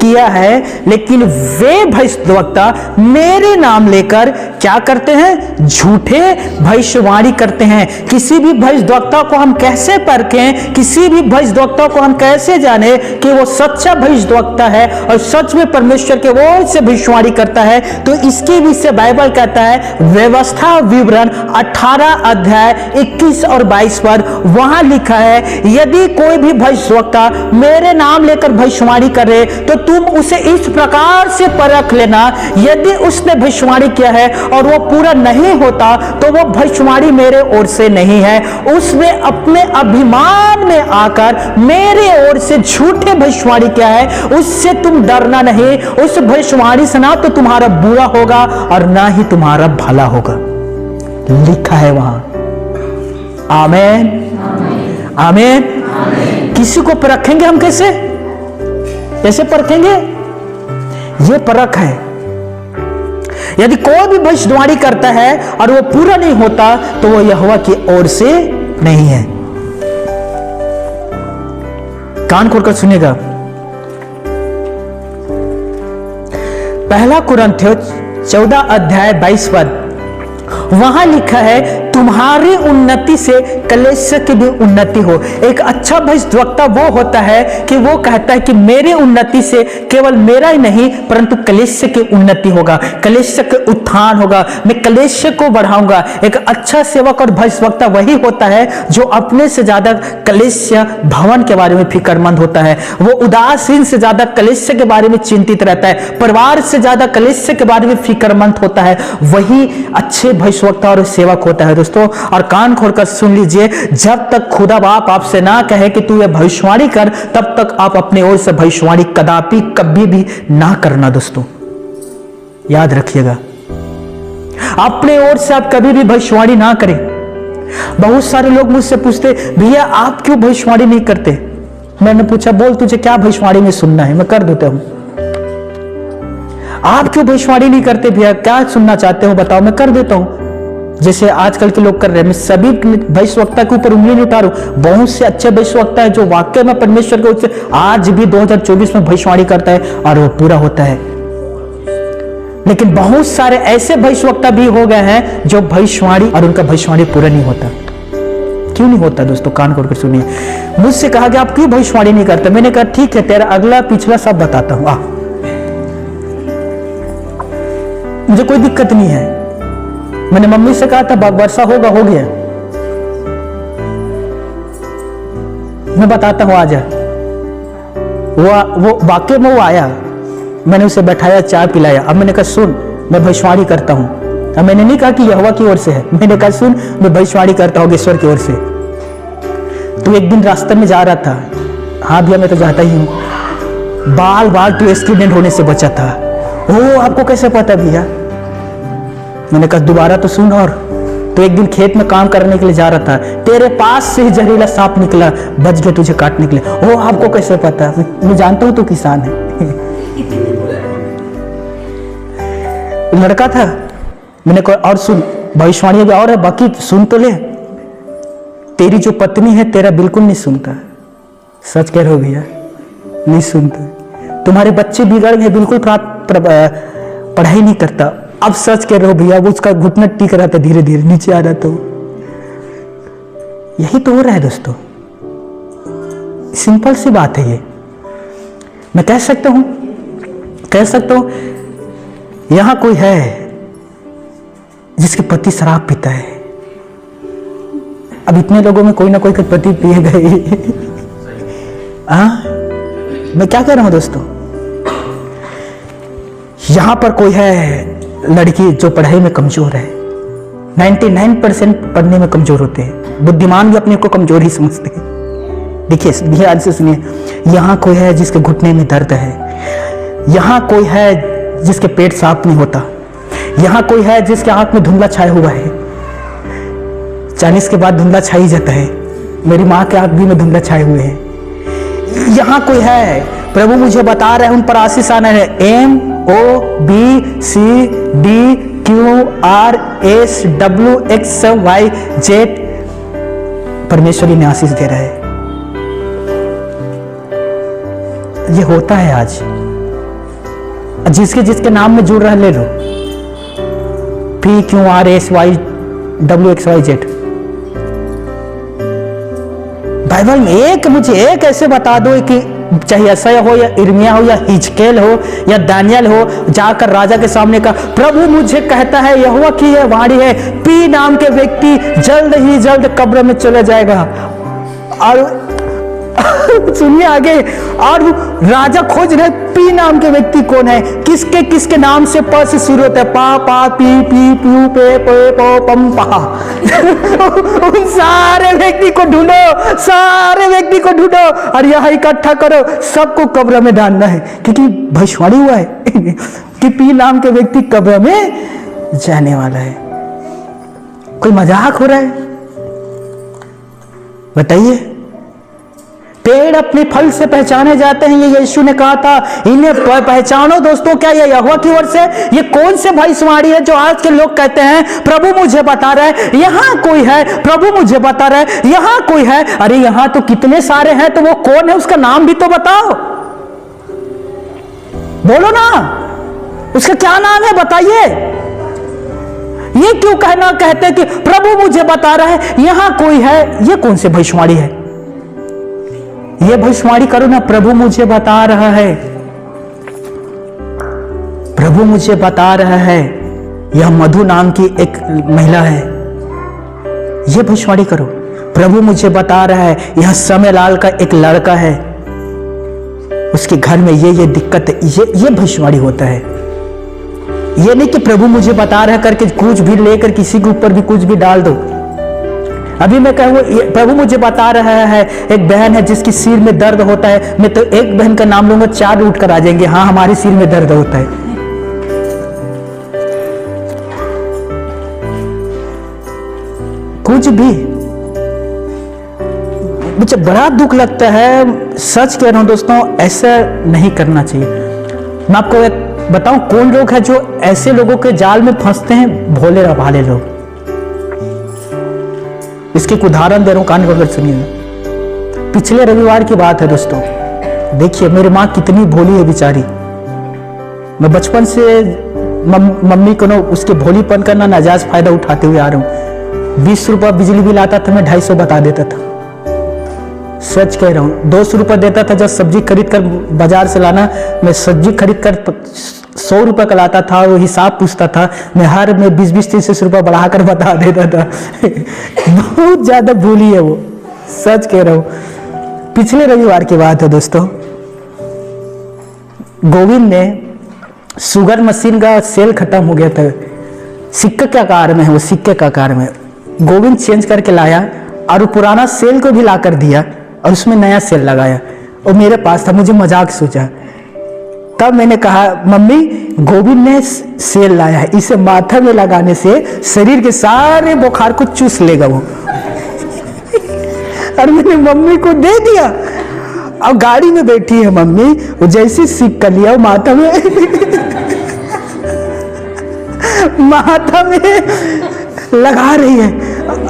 किया है। लेकिन वे भविष्यवक्ता मेरे नाम लेकर क्या करते हैं? झूठे भविष्यवाणी करते हैं। किसी भी भविष्यवक्ता को हम कैसे परखें, किसी भी भविष्यवक्ता को हम कैसे जाने कि वो सच्चा भविष्यवक्ता है और सच में परमेश्वर के ओर से भविष्यवाणी करता है? तो इसके विषय बाइबल कहता है, व्यवस्था विवरण 18 अध्याय 21 और 22 पर वहां लिखा है, यदि कोई भी भविष्यवक्ता मेरे नाम लेकर भविष्यवाणी करे तो तुम उसे इस प्रकार से परख लेना, यदि उसने भविष्यवाणी किया है और वो पूरा नहीं होता तो वो भविष्यवाणी मेरे ओर से नहीं है। उसने अपने अभिमान में आकर मेरे ओर से झूठे भविष्यवाणी किया है, उससे तुम डरना नहीं। उस भविष्यवाणी से ना तो तुम्हारा बुरा होगा और ना ही तुम्हारा भला होगा, लिखा है वहां। आमीन, आमीन। किसी को परखेंगे हम कैसे परखेंगे? ये परख है। यदि कोई भी भविष्यवाणी करता है और वो पूरा नहीं होता तो वो यहोवा की ओर से नहीं है। कान खोलकर सुनिएगा। पहला कुरिन्थियों 14 अध्याय 22 पद, वहां लिखा है, तुम्हारी उन्नति से कलेश की भी उन्नति हो। एक अच्छा भविष्यवक्ता वो होता है कि वो कहता है कि मेरी उन्नति से केवल मेरा ही नहीं परंतु कलेश की उन्नति होगा, कलेश के उत्थान होगा, मैं कलेश को बढ़ाऊंगा। एक अच्छा सेवक और भविष्यवक्ता वही होता है जो अपने से ज्यादा कलेश भवन के बारे में फिक्रमंद होता है। वो उदासीन से ज्यादा कलेश के बारे में चिंतित रहता है, परिवार से ज्यादा कलेश के बारे में फिक्रमंद होता है। वही अच्छे भविष्यवक्ता और सेवक होता है दोस्तों। और कान खोलकर सुन लीजिए, जब तक खुदा बाप आपसे ना कहे कि तू ये भविष्यवाणी कर, तब तक आप अपने ओर से भविष्यवाणी कदापि कभी भी ना करना दोस्तों, याद रखिएगा। अपने ओर से आप कभी भी भविष्यवाणी ना करें। बहुत सारे लोग मुझसे पूछते, भैया आप क्यों भविष्यवाणी नहीं करते? मैंने पूछा, बोल तुझे क्या भविष्यवाणी में सुनना है, मैं कर देता हूं। आप क्यों भविष्यवाणी नहीं करते भैया, क्या सुनना चाहते हो बताओ, मैं कर देता हूं। जैसे आजकल के लोग कर रहे हैं। मैं सभी भविष्यवक्ता के ऊपर उंगली नहीं उठा रहा हूं। बहुत से अच्छे भविष्यवक्ता है जो वाकई में परमेश्वर के ओर से आज भी 2024 में भविष्यवाणी करता है और वो पूरा होता है। लेकिन बहुत सारे ऐसे भविष्यवक्ता भी हो गए हैं जो भविष्यवाणी और उनका भविष्यवाणी पूरा नहीं होता। क्यों नहीं होता दोस्तों? कान खोलकर सुनिए। मुझसे कहा कि आप क्यों भविष्यवाणी नहीं करते? मैंने कहा ठीक है, तेरा अगला पिछला सब बताता हूं, मुझे कोई दिक्कत नहीं है। मैंने मम्मी से कहा था वर्षा होगा, हो गया। मैं बताता हूं, आजा। वो वाकई में वो आया, मैंने उसे बैठाया, चाय पिलाया। अब मैंने कहा सुन, मैं भविष्यवाणी करता हूं। अब मैंने नहीं कहा कि यहोवा की ओर से है, मैंने कहा सुन, मैं भविष्यवाणी करता हूं ईश्वर की ओर से। तू एक दिन रास्ते में जा रहा था, हाँ भैया मैं तो जाता ही हूं, बाल तू एक्सीडेंट होने से बचा था। ओ आपको कैसे पता भैया? मैंने कहा दोबारा तो सुन। और तो एक दिन खेत में काम करने के लिए जा रहा था, तेरे पास से जहरीला सांप निकला, बच गया, तुझे काटने के लिए। ओ आपको कैसे पता? मैं जानता हूं तू किसान है। लड़का था। मैंने कहा और सुन, भविष्यवाणी भी और है, बाकी सुन तो ले। तेरी जो पत्नी है तेरा बिल्कुल नहीं सुनता, सच कह रहे हो भैया, नहीं सुनता। तुम्हारे बच्चे बिगड़ गए, बिल्कुल पढ़ाई नहीं करता। अब सच कह रहे हो भैया, वो उसका घुटना टिक रहा था, धीरे धीरे नीचे आ रहा था। यही तो हो रहा है दोस्तों, सिंपल सी बात है ये। मैं कह सकता हूं यहां कोई है जिसके पति शराब पीता है। अब इतने लोगों में कोई ना कोई के पति पिए गए। मैं क्या कह रहा हूं दोस्तों, यहां पर कोई है लड़की जो पढ़ाई में कमजोर है, 99% पढ़ने में कमजोर होते हैं, बुद्धिमान भी अपने को कमजोर ही समझते हैं। देखिए ध्यान से सुनिए, यहां कोई है जिसके घुटने में दर्द है, यहां कोई है जिसके पेट साफ नहीं होता, यहां कोई है जिसके आंख में धुंधला छाया हुआ है। 40 के बाद धुंधला छा ही जाता है, मेरी माँ के आंख भी में धुंधला छाए हुए हैं। यहां कोई है, प्रभु मुझे बता रहे हैं उन पर आशीष आना है। MOBCDQRSWXYZ परमेश्वरी ने आशीष दे रहा है। ये होता है आज, जिसके जिसके नाम में जुड़ रहा है ले लो, PQRSWXYZ। बाइबल में मुझे एक ऐसे बता दो कि चाहे यशायाह हो या इर्मिया हो या हिजकेल हो या दानियल हो, जाकर राजा के सामने का, प्रभु मुझे कहता है, यहोवा की यह वाणी है, पी नाम के व्यक्ति जल्द ही जल्द कब्र में चला जाएगा। और सुनिए आगे, और राजा खोज रहे पी नाम के व्यक्ति कौन है, किसके किसके नाम से प से शुरू होता है, पा पा पी पी प्यू पे पे पो पम पा। उन सारे व्यक्ति को ढूंढो, सारे व्यक्ति को ढूंढो और यह इकट्ठा करो, सबको कब्र में डालना है, क्योंकि भविष्यवाणी हुआ है कि पी नाम के व्यक्ति कब्र में जाने वाला है। कोई मजाक हो रहा है? बताइए। पेड़ अपने फल से पहचाने जाते हैं, ये यीशु ने कहा था, इन्हें पहचानो। दोस्तों क्या ये यहोवा की ओर से? ये कौन से भविष्यवाणी है जो आज के लोग कहते हैं प्रभु मुझे बता रहा है, यहां कोई है, प्रभु मुझे बता रहा है, यहां कोई है। अरे यहां तो कितने सारे हैं, तो वो कौन है उसका नाम भी तो बताओ, बोलो ना, उसका क्या नाम है बताइए। ये क्यों कहते कि प्रभु मुझे बता रहा है, यहां कोई है? ये कौन से भविष्यवाणी है? ये भविष्यवाणी करो ना, प्रभु मुझे बता रहा है, प्रभु मुझे बता रहा है, यह मधु नाम की एक महिला है, ये भविष्यवाणी करो। प्रभु मुझे बता रहा है, यह समयलाल का एक लड़का है, उसके घर में ये दिक्कत है, ये भविष्यवाणी होता है। ये नहीं कि प्रभु मुझे बता रहा है करके कुछ भी लेकर किसी के ऊपर भी कुछ भी डाल दो। अभी मैं कहूँ प्रभु मुझे बता रहा है, एक बहन है जिसकी सिर में दर्द होता है, मैं तो एक बहन का नाम लूंगा, 4 उठ कर आ जाएंगे, हाँ हमारे सिर में दर्द होता है। कुछ भी मुझे बड़ा दुख लगता है, सच कह रहा हूं दोस्तों, ऐसा नहीं करना चाहिए। मैं आपको एक बताऊं कौन लोग हैं जो ऐसे लोगों के जाल में फंसते हैं, भोले भाले लोग। इसके उदाहरण दे रहा हूं, कान खोलकर सुनिए। पिछले रविवार की बात है दोस्तों, देखिए मेरी माँ कितनी भोली है बेचारी। मैं बचपन से मम्मी को ना उसके भोलीपन का ना नाजायज फायदा उठाते हुए आ रहा हूँ। 20 रुपया बिजली बिल आता था, मैं 250 बता देता था, सच कह रहा हूँ। 200 रुपया देता था जब सब्जी खरीद कर बाजार से लाना, मैं सब्जी खरीद कर 100 रुपये का लाता था, वो हिसाब पूछता था, मैं हर में 20-20 30 रुपया बढ़ाकर बता देता था। बहुत ज्यादा भूली है वो, सच कह रहा हूँ। पिछले रविवार की बात है दोस्तों, गोविंद ने शुगर मशीन का सेल खत्म हो गया था, सिक्के के आकार में है वो, सिक्के के आकार में। गोविंद चेंज करके लाया और वो पुराना सेल को भी ला कर दिया और उसमें नया सेल लगाया, और मेरे पास था, मुझे मजाक सोचा। तब मैंने कहा मम्मी गोविंद ने सेल लाया है, इसे माथा में लगाने से शरीर के सारे बुखार को चूस लेगा वो। और मैंने मम्मी को दे दिया, अब गाड़ी में बैठी है मम्मी, वो जैसे सीख कर लिया, वो माथा में माथा में लगा रही है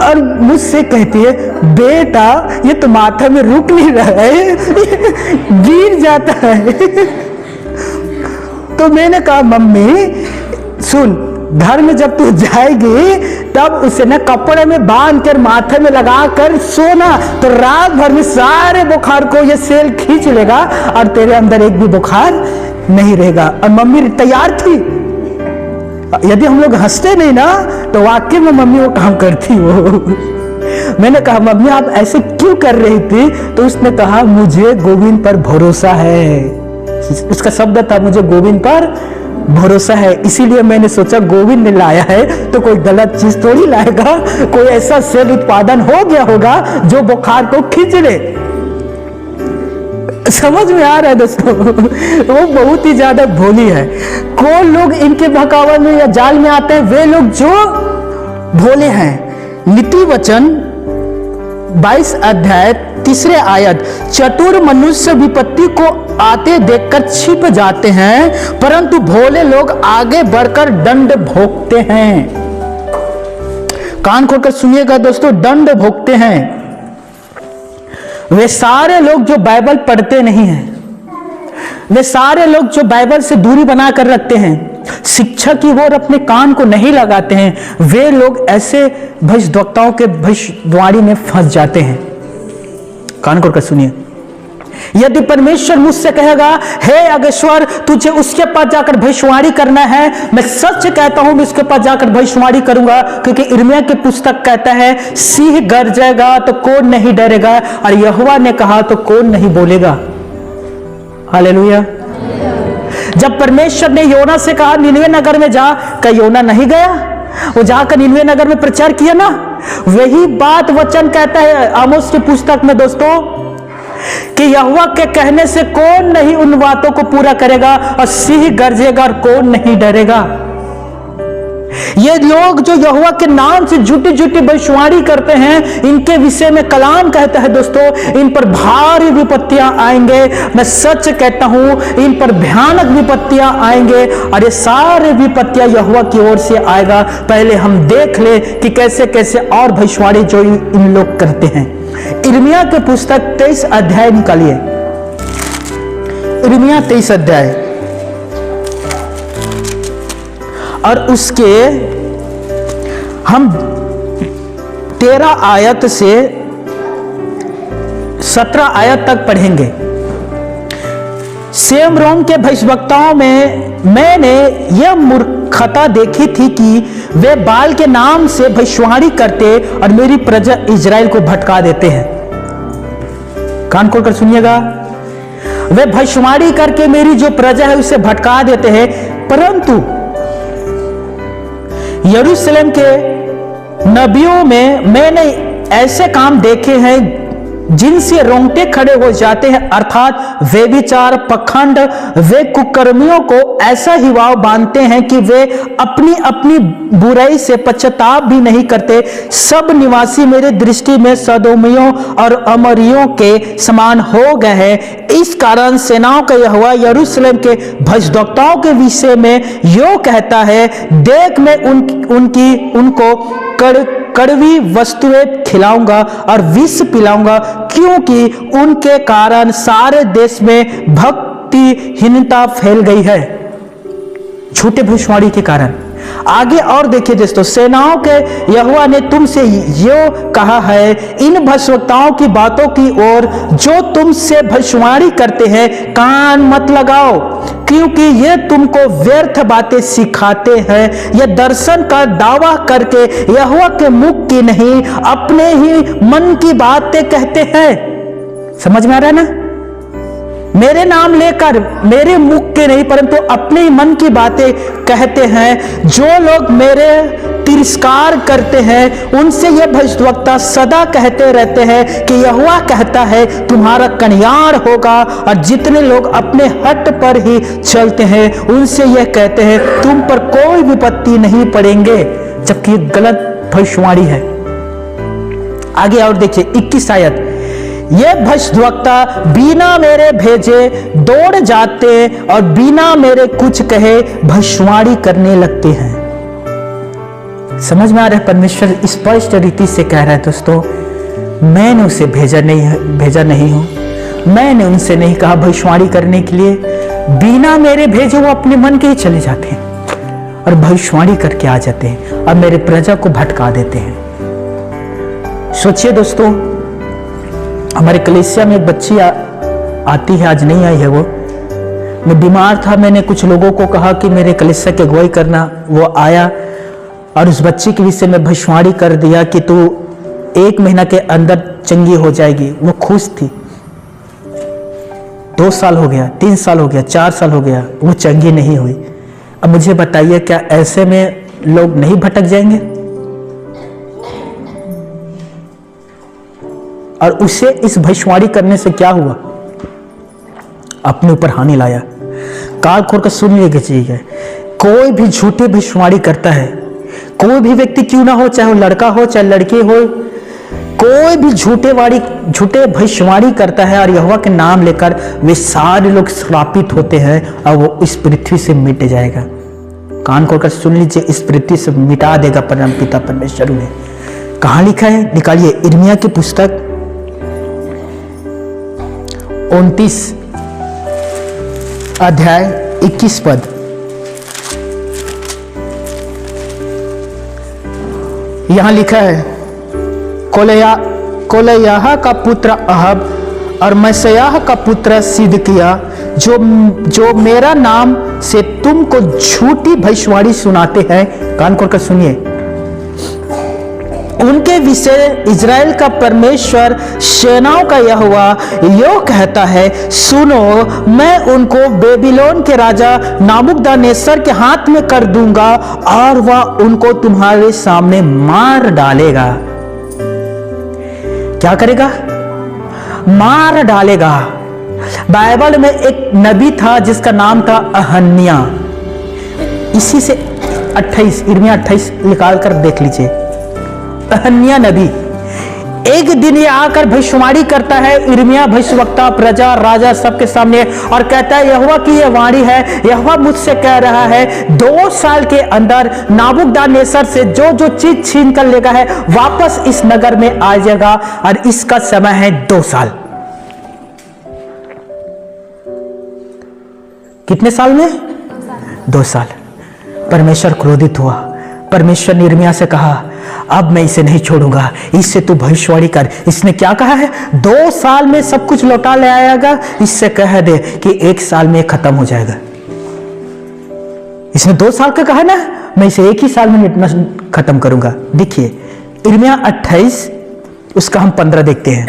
और मुझसे कहती है बेटा ये तो माथा में रुक नहीं रहा है, गिर जाता है। तो मैंने कहा मम्मी सुन, घर में जब तू जाएगी तब उसे ना कपड़े में बांध कर माथे में लगा कर सोना, तो रात भर में सारे बुखार को ये सेल खींच लेगा और तेरे अंदर एक भी बुखार नहीं रहेगा। और मम्मी तैयार थी। यदि हम लोग हंसते नहीं ना तो वाकई में मम्मी वो काम करती। वो मैंने कहा मम्मी आप ऐसे क्यों कर रही थी? तो उसने कहा मुझे गोविंद पर भरोसा है। उसका शब्द था मुझे गोविंद पर भरोसा है, इसीलिए मैंने सोचा गोविंद ने लाया है तो कोई गलत चीज थोड़ी लाएगा, कोई ऐसा सेल उत्पादन हो गया होगा जो बुखार को खींच ले। समझ में आ रहा है दोस्तों? वो बहुत ही ज्यादा भोली है। कौन लोग इनके बहकावे में या जाल में आते हैं? वे लोग जो भोले हैं। नीति वचन 22 अध्याय 3 आयत, चतुर मनुष्य विपत्ति को आते देखकर छिप जाते हैं, परंतु भोले लोग आगे बढ़कर दंड भोगते हैं। कान खोलकर सुनिएगा दोस्तों, दंड भोगते हैं। वे सारे लोग जो बाइबल पढ़ते नहीं हैं, वे सारे लोग जो बाइबल से दूरी बनाकर रखते हैं, शिक्षा की ओर अपने कान को नहीं लगाते हैं, वे लोग ऐसे भविष्यद्वक्ताओं के भविष्यवाणी में फंस जाते हैं। कान खोलकर सुनिए, यदि परमेश्वर मुझसे कहेगा हे अगेश्वर तुझे उसके पास जाकर भविष्यवाणी करना है, मैं सच कहता हूं मैं उसके पास जाकर भविष्यवाणी करूंगा, क्योंकि इर्मिया की पुस्तक कहता है सिंह गरजेगा तो कौन नहीं डरेगा, और यहोवा ने कहा तो कौन नहीं बोलेगा। हालेलुया। जब परमेश्वर ने योना से कहा निनवे नगर में जा, क्या योना नहीं गया? वो जाकर निनवे नगर में प्रचार किया ना। वही बात वचन कहता है आमोस की पुस्तक में दोस्तों कि यहोवा के कहने से कौन नहीं उन बातों को पूरा करेगा, और सिंह गरजेगा और कौन नहीं डरेगा। ये लोग जो यहोवा के नाम से झूठी झूठी भविष्यवाणी करते हैं, इनके विषय में कलाम कहता है दोस्तों इन पर भारी विपत्तियां आएंगे। मैं सच कहता हूं इन पर भयानक विपत्तियां आएंगे, और ये सारे विपत्तियां यहोवा की ओर से आएगा। पहले हम देख ले कि कैसे कैसे और भविष्यवाणी जो इन लोग करते हैं। इर्मिया की पुस्तक 23 अध्याय निकालिए। इर्मिया 23 अध्याय और उसके हम 13 आयत से 17 आयत तक पढ़ेंगे। सेमरोन के भविष्यवक्ताओं में मैंने यह मूर्खता देखी थी कि वे बाल के नाम से भविष्यवाणी करते और मेरी प्रजा इजराइल को भटका देते हैं। कान खोलकर सुनिएगा, वे भविष्यवाणी करके मेरी जो प्रजा है उसे भटका देते हैं, परंतु यरूशलेम के नबियों में मैंने ऐसे काम देखे हैं जिनसे रोंगटे खड़े हो जाते हैं, अर्थात वे विचार पखंड, वे कुकर्मियों को ऐसा ही भाव बांधते हैं कि वे अपनी अपनी बुराई से पश्चाताप भी नहीं करते। सब निवासी मेरे दृष्टि में सदोमियों और अमरियों के समान हो गए हैं। इस कारण सेनाओं का यहोवा यरूशलेम के भविष्यद्वक्ताओं के विषय में यो कहता है, देख मैं उनको कड़वी वस्तुएं खिलाऊंगा और विष पिलाऊंगा, क्योंकि उनके कारण सारे देश में भक्तिहीनता फैल गई है। झूठे भविष्यवाणी के कारण। आगे और देखिए दोस्तों, सेनाओं के यहोवा ने तुमसे यो कहा है, इन भविष्यवक्ताओं की बातों की ओर जो तुमसे भविष्यवाणी करते हैं कान मत लगाओ, क्योंकि ये तुमको व्यर्थ बातें सिखाते हैं। ये दर्शन का दावा करके यहोवा के मुख की नहीं अपने ही मन की बातें कहते हैं। समझ में आ रहा है ना? मेरे नाम लेकर मेरे मुख के नहीं परंतु अपने ही मन की बातें कहते हैं। जो लोग मेरे तिरस्कार करते हैं उनसे ये भविष्यद्वक्ता सदा कहते रहते हैं कि यहोवा कहता है तुम्हारा कल्याण होगा, और जितने लोग अपने हट पर ही चलते हैं उनसे यह कहते हैं तुम पर कोई विपत्ति नहीं पड़ेंगे, जबकि गलत भविष्यवाणी है। आगे और देखिए 21 आयत, ये भविष्यद्वक्ता बिना मेरे भेजे दौड़ जाते और बिना मेरे कुछ कहे भविष्यवाणी करने लगते हैं। समझ में आ रहा है? परमेश्वर स्पष्ट रीति से कह रहा है दोस्तों, मैंने उसे भेजा नहीं हूं, मैंने उनसे नहीं कहा भविष्यवाणी करने के लिए। बिना मेरे भेजे वो अपने मन के ही चले जाते हैं और भविष्यवाणी करके आ जाते हैं और मेरे प्रजा को भटका देते हैं। सोचिए दोस्तों, हमारे कलीसिया में एक बच्ची आती है, आज नहीं आई है वो। मैं बीमार था, मैंने कुछ लोगों को कहा कि मेरे कलीसिया की अगुवाई करना। वो आया और उस बच्ची के विषय में भविष्यवाणी कर दिया कि तू 1 महीना के अंदर चंगी हो जाएगी। वो खुश थी। 2 साल हो गया, 3 साल हो गया, 4 साल हो गया, वो चंगी नहीं हुई। अब मुझे बताइए, क्या ऐसे में लोग नहीं भटक जाएंगे? और उसे इस भविष्यवाणी करने से क्या हुआ? अपने ऊपर हानि लाया। कान खोल कर सुन लीजिए चीज है, कोई भी झूठी भविष्यवाणी करता है, कोई भी व्यक्ति क्यों ना हो, चाहे वो लड़का हो चाहे लड़की हो, कोई भी झूठे भविष्यवाणी करता है और यहोवा के नाम लेकर वे सारे लोग श्रापित होते हैं और वो इस पृथ्वी से मिट जाएगा। कान खोलकर सुन लीजिए, इस पृथ्वी से मिटा देगा परम पिता परमेश्वर ने। कहां लिखा है? निकालिए, यिर्मयाह की पुस्तक 29 अध्याय 21 पद। यहां लिखा है, कोलयाह का पुत्र अहब और मैसयाह का पुत्र सिदकिय्याह जो मेरा नाम से तुमको झूठी भविष्यवाणी सुनाते हैं। कान खोलकर सुनिए, उनके विषय इज़राइल का परमेश्वर सेनाओं का यहोवा यो कहता है, सुनो, मैं उनको बेबीलोन के राजा नाबूकदनेस्सर के हाथ में कर दूंगा और वह उनको तुम्हारे सामने मार डालेगा। क्या करेगा? मार डालेगा। बाइबल में एक नबी था जिसका नाम था हनन्याह। इसी से 28 यिर्मयाह 28 निकाल कर देख लीजिए। हनन्याह नबी एक दिन ये आकर भविष्यवाणी करता है, यिर्मयाह भविष्यवक्ता प्रजा राजा सबके सामने, और कहता है, यहोवा की ये वाणी है, यहोवा मुझसे कह रहा है, 2 साल के अंदर नाबूकदनेस्सर से जो जो चीज छीन कर लेगा है वापस इस नगर में आ जाएगा और इसका समय है 2 साल। कितने साल में? 2 साल। परमेश्वर क्रोधित हुआ। परमेश्वर ने यिर्मयाह से कहा, अब मैं इसे नहीं छोड़ूंगा, इससे तू भविष्यवाणी कर। इसने क्या कहा है? 2 साल में सब कुछ लौटा ले आएगा। इससे कह दे कि 1 साल में खत्म हो जाएगा। इसने 2 साल का कहा ना, मैं इसे 1 ही साल में खत्म करूंगा। देखिए यिर्मयाह 28 उसका हम 15 देखते हैं।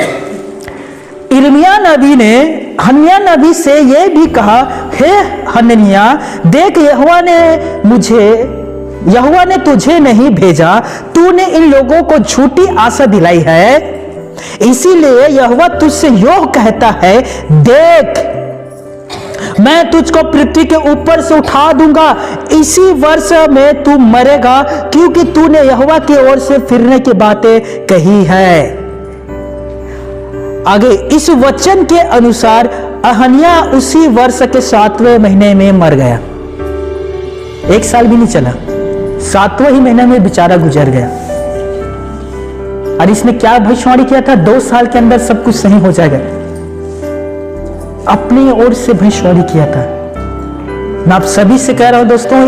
यिर्मयाह नबी ने हनन्याह नबी से यह भी कहा, हे हनन्याह, देख, यहोवा ने तुझे नहीं भेजा, तूने इन लोगों को झूठी आशा दिलाई है, इसीलिए यहोवा तुझसे यो कहता है, देख, मैं तुझको पृथ्वी के ऊपर से उठा दूंगा, इसी वर्ष में तू मरेगा, क्योंकि तूने यहोवा की ओर से फिरने की बातें कही है। आगे इस वचन के अनुसार हनन्याह उसी वर्ष के 7वें महीने में मर गया। 1 साल भी नहीं चला, 7वें ही महीने में बेचारा गुजर गया। और इसने क्या भविष्यवाणी किया था? 2 साल के अंदर सब कुछ सही हो जाएगा। अपनी ओर से भविष्यवाणी किया था। मैं आप सभी से कह रहा हूं दोस्तों,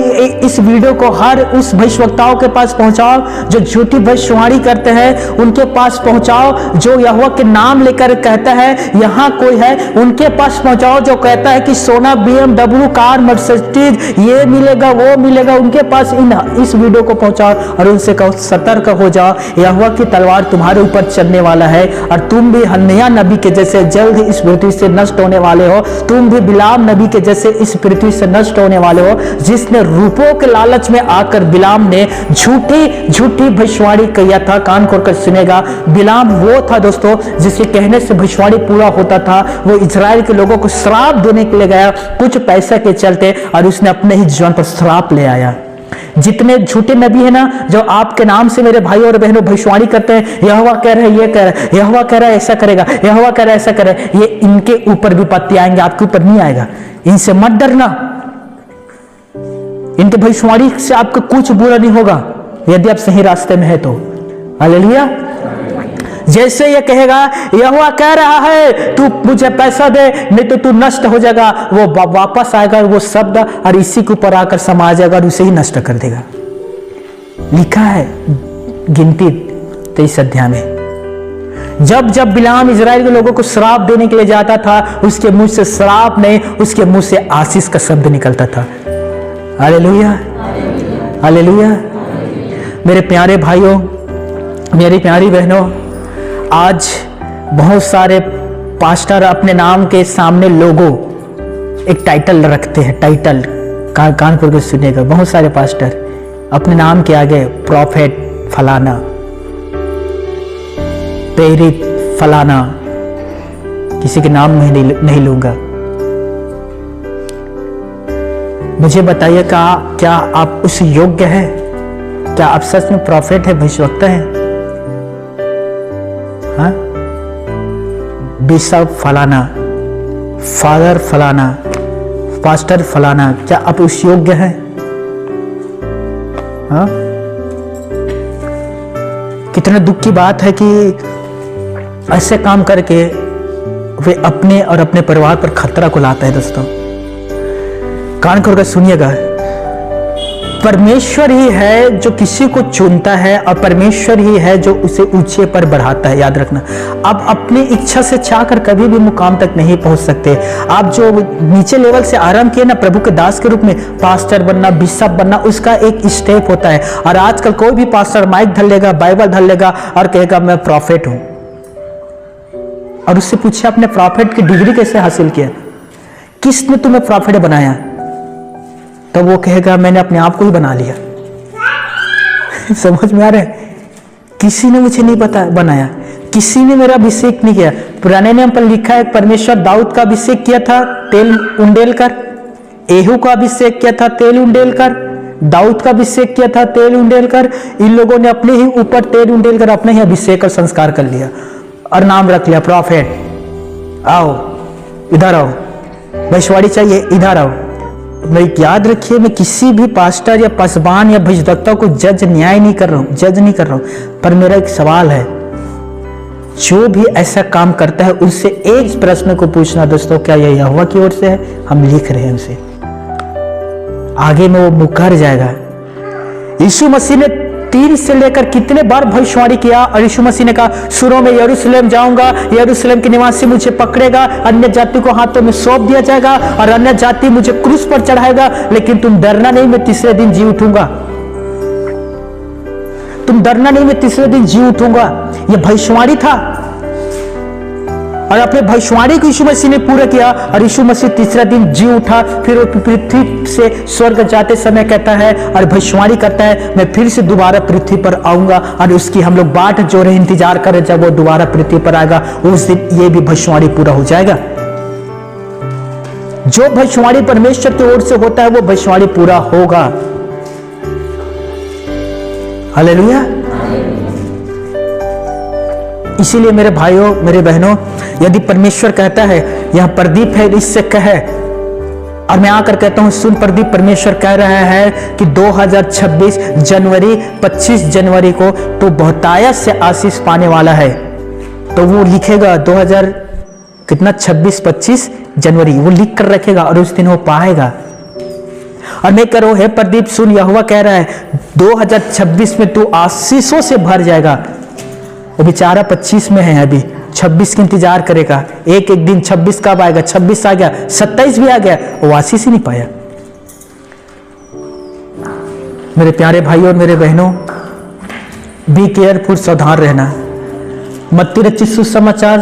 इस वीडियो को हर उस भविष्यवक्ताओं के पास पहुंचाओ जो झूठी भविष्यवाणी करते हैं, उनके पास पहुंचाओ जो यहोवा के नाम लेकर कहता है यहां कोई है, उनके पास पहुंचाओ जो कहता है कि सोना, BMW, कार, मर्सिडीज, ये मिलेगा वो मिलेगा, उनके पास इस वीडियो को पहुंचाओ और उनसे कहो, सतर्क हो जाओ, यहोवा की तलवार तुम्हारे ऊपर चलने वाला है और तुम भी हनन्याह नबी के जैसे जल्द ही इस पृथ्वी से नष्ट होने वाले हो। तुम भी बिलाम नबी के जैसे इस पृथ्वी से नष्ट होने वाले हो, जिसने रूपों के लालच में आकर बिलाम ने झूठी भविष्यवाणी किया था। कान खोलकर सुनेगा, बिलाम वो था दोस्तों जिसके कहने से भविष्यवाणी पूरा होता था। वो इजराइल के लोगों को श्राप देने के लिए गया कुछ पैसे के चलते, और उसने अपने ही जीवन पर श्राप ले आया। जितने झूठे नबी है ना, जो आपके नाम से मेरे भाई और बहनों भविष्यवाणी करते हैं, यहोवा कह रहा है ये कह रहा है, यहोवा कह रहा है ऐसा करेगा, यहोवा कह रहा है ऐसा करे, ये इनके ऊपर भी पत्ते आएंगे, आपके ऊपर नहीं आएगा। इनसे मत डरना, इनके भविष्यवाणी से आपको कुछ बुरा नहीं होगा यदि आप सही रास्ते में है तो। हालेलुया। जैसे ये कहेगा, यहोवा कह रहा है तू मुझे पैसा दे नहीं तो तू नष्ट हो जाएगा, वो वापस आएगा वो शब्द और इसी के ऊपर आकर समा जाएगा और उसे ही नष्ट कर देगा। लिखा है गिनती 23 अध्याय में, जब जब बिलाम इजराइल के लोगों को श्राप देने के लिए जाता था, उसके मुंह से श्राप नहीं, उसके मुंह से आशीष का शब्द निकलता था। Hallelujah, hallelujah. मेरे प्यारे भाइयों, मेरी प्यारी बहनों, आज बहुत सारे पास्टर अपने नाम के सामने लोगो एक टाइटल रखते हैं, टाइटल कानपुर के सुनिएगा, बहुत सारे पास्टर अपने नाम के आगे प्रॉफेट फलाना, प्रेरित फलाना, किसी के नाम में नहीं लूंगा। मुझे बताइए क्या आप उस योग्य हैं? क्या आप सच में प्रॉफेट है, भविष्यवक्ता है? हाँ? बिशप फलाना, फादर फलाना, पास्टर फलाना, क्या आप उस योग्य हैं? हाँ? कितने दुख की बात है कि ऐसे काम करके वे अपने और अपने परिवार पर खतरा को लाता है। दोस्तों कान खोल कर सुनिएगा, परमेश्वर ही है जो किसी को चुनता है और परमेश्वर ही है जो उसे ऊंचे पर बढ़ाता है। याद रखना, आप अपनी इच्छा से चाहकर कभी भी मुकाम तक नहीं पहुंच सकते। आप जो नीचे लेवल से आरंभ किए ना प्रभु के दास के रूप में, पास्टर बनना, बिशप बनना, उसका एक स्टेप होता है। और आजकल कोई भी पास्टर माइक धर लेगा, बाइबल धर लेगा और कहेगा मैं प्रॉफिट हूं, और उससे पूछे आपने प्रॉफिट की डिग्री कैसे हासिल किया, किसने तुम्हें प्रॉफिट बनाया? तो वो कहेगा मैंने अपने आप को ही बना लिया। समझ में आ रहा है? किसी ने मुझे नहीं बनाया, किसी ने मेरा अभिषेक नहीं किया। पुराने नियम पर लिखा है परमेश्वर दाऊद का अभिषेक किया था तेल उंडेल कर, एहू का अभिषेक किया था तेल उंडेल कर, दाऊद का अभिषेक किया था तेल उंडेल कर। इन लोगों ने अपने ही ऊपर तेल उंडेल कर अपने ही अभिषेक और संस्कार कर लिया और नाम रख लिया प्रॉफिट। आओ इधर आओ, भविष्यवाणी चाहिए इधर आओ। मैं याद रखिए, मैं किसी भी पास्टर या पासवान या भविष्यवक्ता को जज नहीं कर रहा हूं, पर मेरा एक सवाल है, जो भी ऐसा काम करता है उससे एक प्रश्न को पूछना दोस्तों, क्या यह यहोवा की ओर से है? हम लिख रहे हैं उसे, आगे में वो मुकर जाएगा। यीशु मसीह ने 3 से लेकर कितने बार भविष्यवाणी किया, और यीशु मसीह ने कहा शुरू में यरूशलेम जाऊंगा, यरूशलेम के निवासी मुझे पकड़ेगा, अन्य जाति को हाथों में सौंप दिया जाएगा और अन्य जाति मुझे क्रूस पर चढ़ाएगा, लेकिन तुम डरना नहीं, मैं तीसरे दिन जी उठूंगा। तुम डरना नहीं, मैं तीसरे दिन जी उठूंगा। यह भविष्यवाणी था और अपने भविष्यवाणी को यीशु मसीह ने पूरा किया और यीशु मसीह तीसरा दिन जी उठा। फिर वो पृथ्वी से स्वर्ग जाते समय कहता है और भविष्यवाणी करता है मैं फिर से दोबारा पृथ्वी पर आऊंगा, और उसकी हम लोग बाट जो रहे इंतजार कर रहे जब वो दोबारा पृथ्वी पर आएगा, उस दिन ये भी भविष्यवाणी पूरा हो जाएगा। जो भविष्यवाणी परमेश्वर की ओर से होता है वो भविष्यवाणी पूरा होगा। हालेलुया। इसीलिए मेरे भाइयों मेरे बहनों, यदि परमेश्वर कहता है यहां प्रदीप है इससे कहे, और मैं आकर कहता हूं सुन प्रदीप, परमेश्वर कह रहा है कि 2026 जनवरी 25 जनवरी को तो बहुतायत से आशीष पाने वाला है, तो वो लिखेगा 26 जनवरी वो लिख कर रखेगा और उस दिन वो पाएगा। और मैं करो हे प्रदीप सुन, यहोवा कह रहा है 2026 में तू आशीषों से भर जाएगा। वो बेचारा 25 में है, अभी 26 का इंतजार करेगा। एक एक दिन 26 कब आएगा, 26 आ गया, 27 भी आ गया, वो आशीष ही नहीं पाया। मेरे प्यारे भाइयों और मेरे बहनों, बी केयरफुल, सावधान रहना। मत्ती रचित सुसमाचार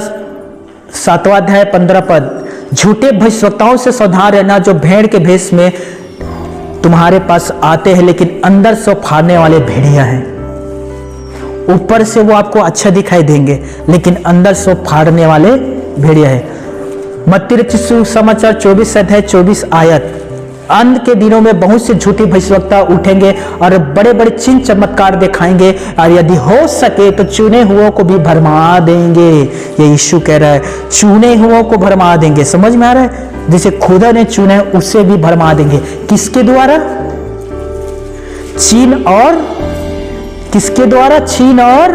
7वां अध्याय 15 पद, झूठे भविष्यवक्ताओं से सावधान रहना जो भेड़ के भेष में तुम्हारे पास आते हैं लेकिन अंदर से फाड़ने वाले भेड़िया हैं। ऊपर से वो आपको अच्छा दिखाई देंगे लेकिन अंदर से फाड़ने वाले भेड़िया है। मत्ती रचित सुसमाचार 24 अध्याय 24 आयत, अंत के दिनों में बहुत से झूठे भविष्यवक्ता उठेंगे और बड़े बड़े चिन्ह चमत्कार दिखाएंगे और यदि हो सके तो चुने हुओं को भी भरमा देंगे। ये यीशु कह रहा है, चुने हुओं को भरमा देंगे। समझ में आ रहा है? जिसे खुदा ने चुना उसे भी भरमा देंगे। किसके द्वारा? चिन्ह और किसके द्वारा? चिन्ह और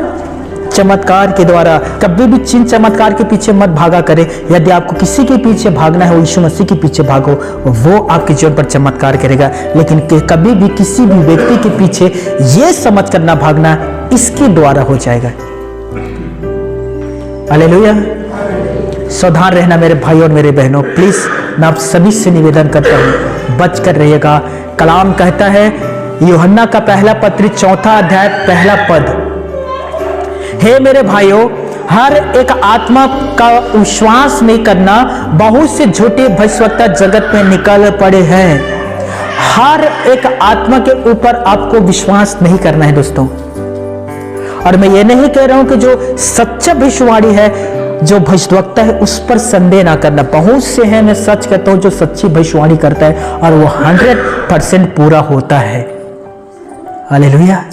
चमत्कार के द्वारा। कभी भी चिन्ह चमत्कार के पीछे मत भागा करे। यदि आपको किसी के पीछे भागना है, वो यीशु मसीह के पीछे भागो, वो आपके जीवन पर चमत्कार करेगा। लेकिन कभी भी किसी भी व्यक्ति के पीछे ये समझ कर ना भागना, इसके द्वारा हो जाएगा। हालेलुया। सावधान रहना मेरे भाई और मेरे बहनों, प्लीज मैं आप सभी से निवेदन करता हूं, बच कर रहिएगा। कलाम कहता है, यूहन्ना का पहला पत्री 4 अध्याय 1 पद, हे मेरे भाइयों, हर एक आत्मा का विश्वास नहीं करना। बहुत से झूठे भविष्यवक्ता जगत में निकल पड़े हैं। हर एक आत्मा के ऊपर आपको विश्वास नहीं करना है दोस्तों। और मैं ये नहीं कह रहा हूं कि जो सच्चा भविष्यवाणी है, जो भविष्यवक्ता है, उस पर संदेह ना करना। बहुत से हैं, मैं सच कहता हूं, जो सच्ची भविष्यवाणी करता है और वो 100% पूरा होता है। हालेलुया।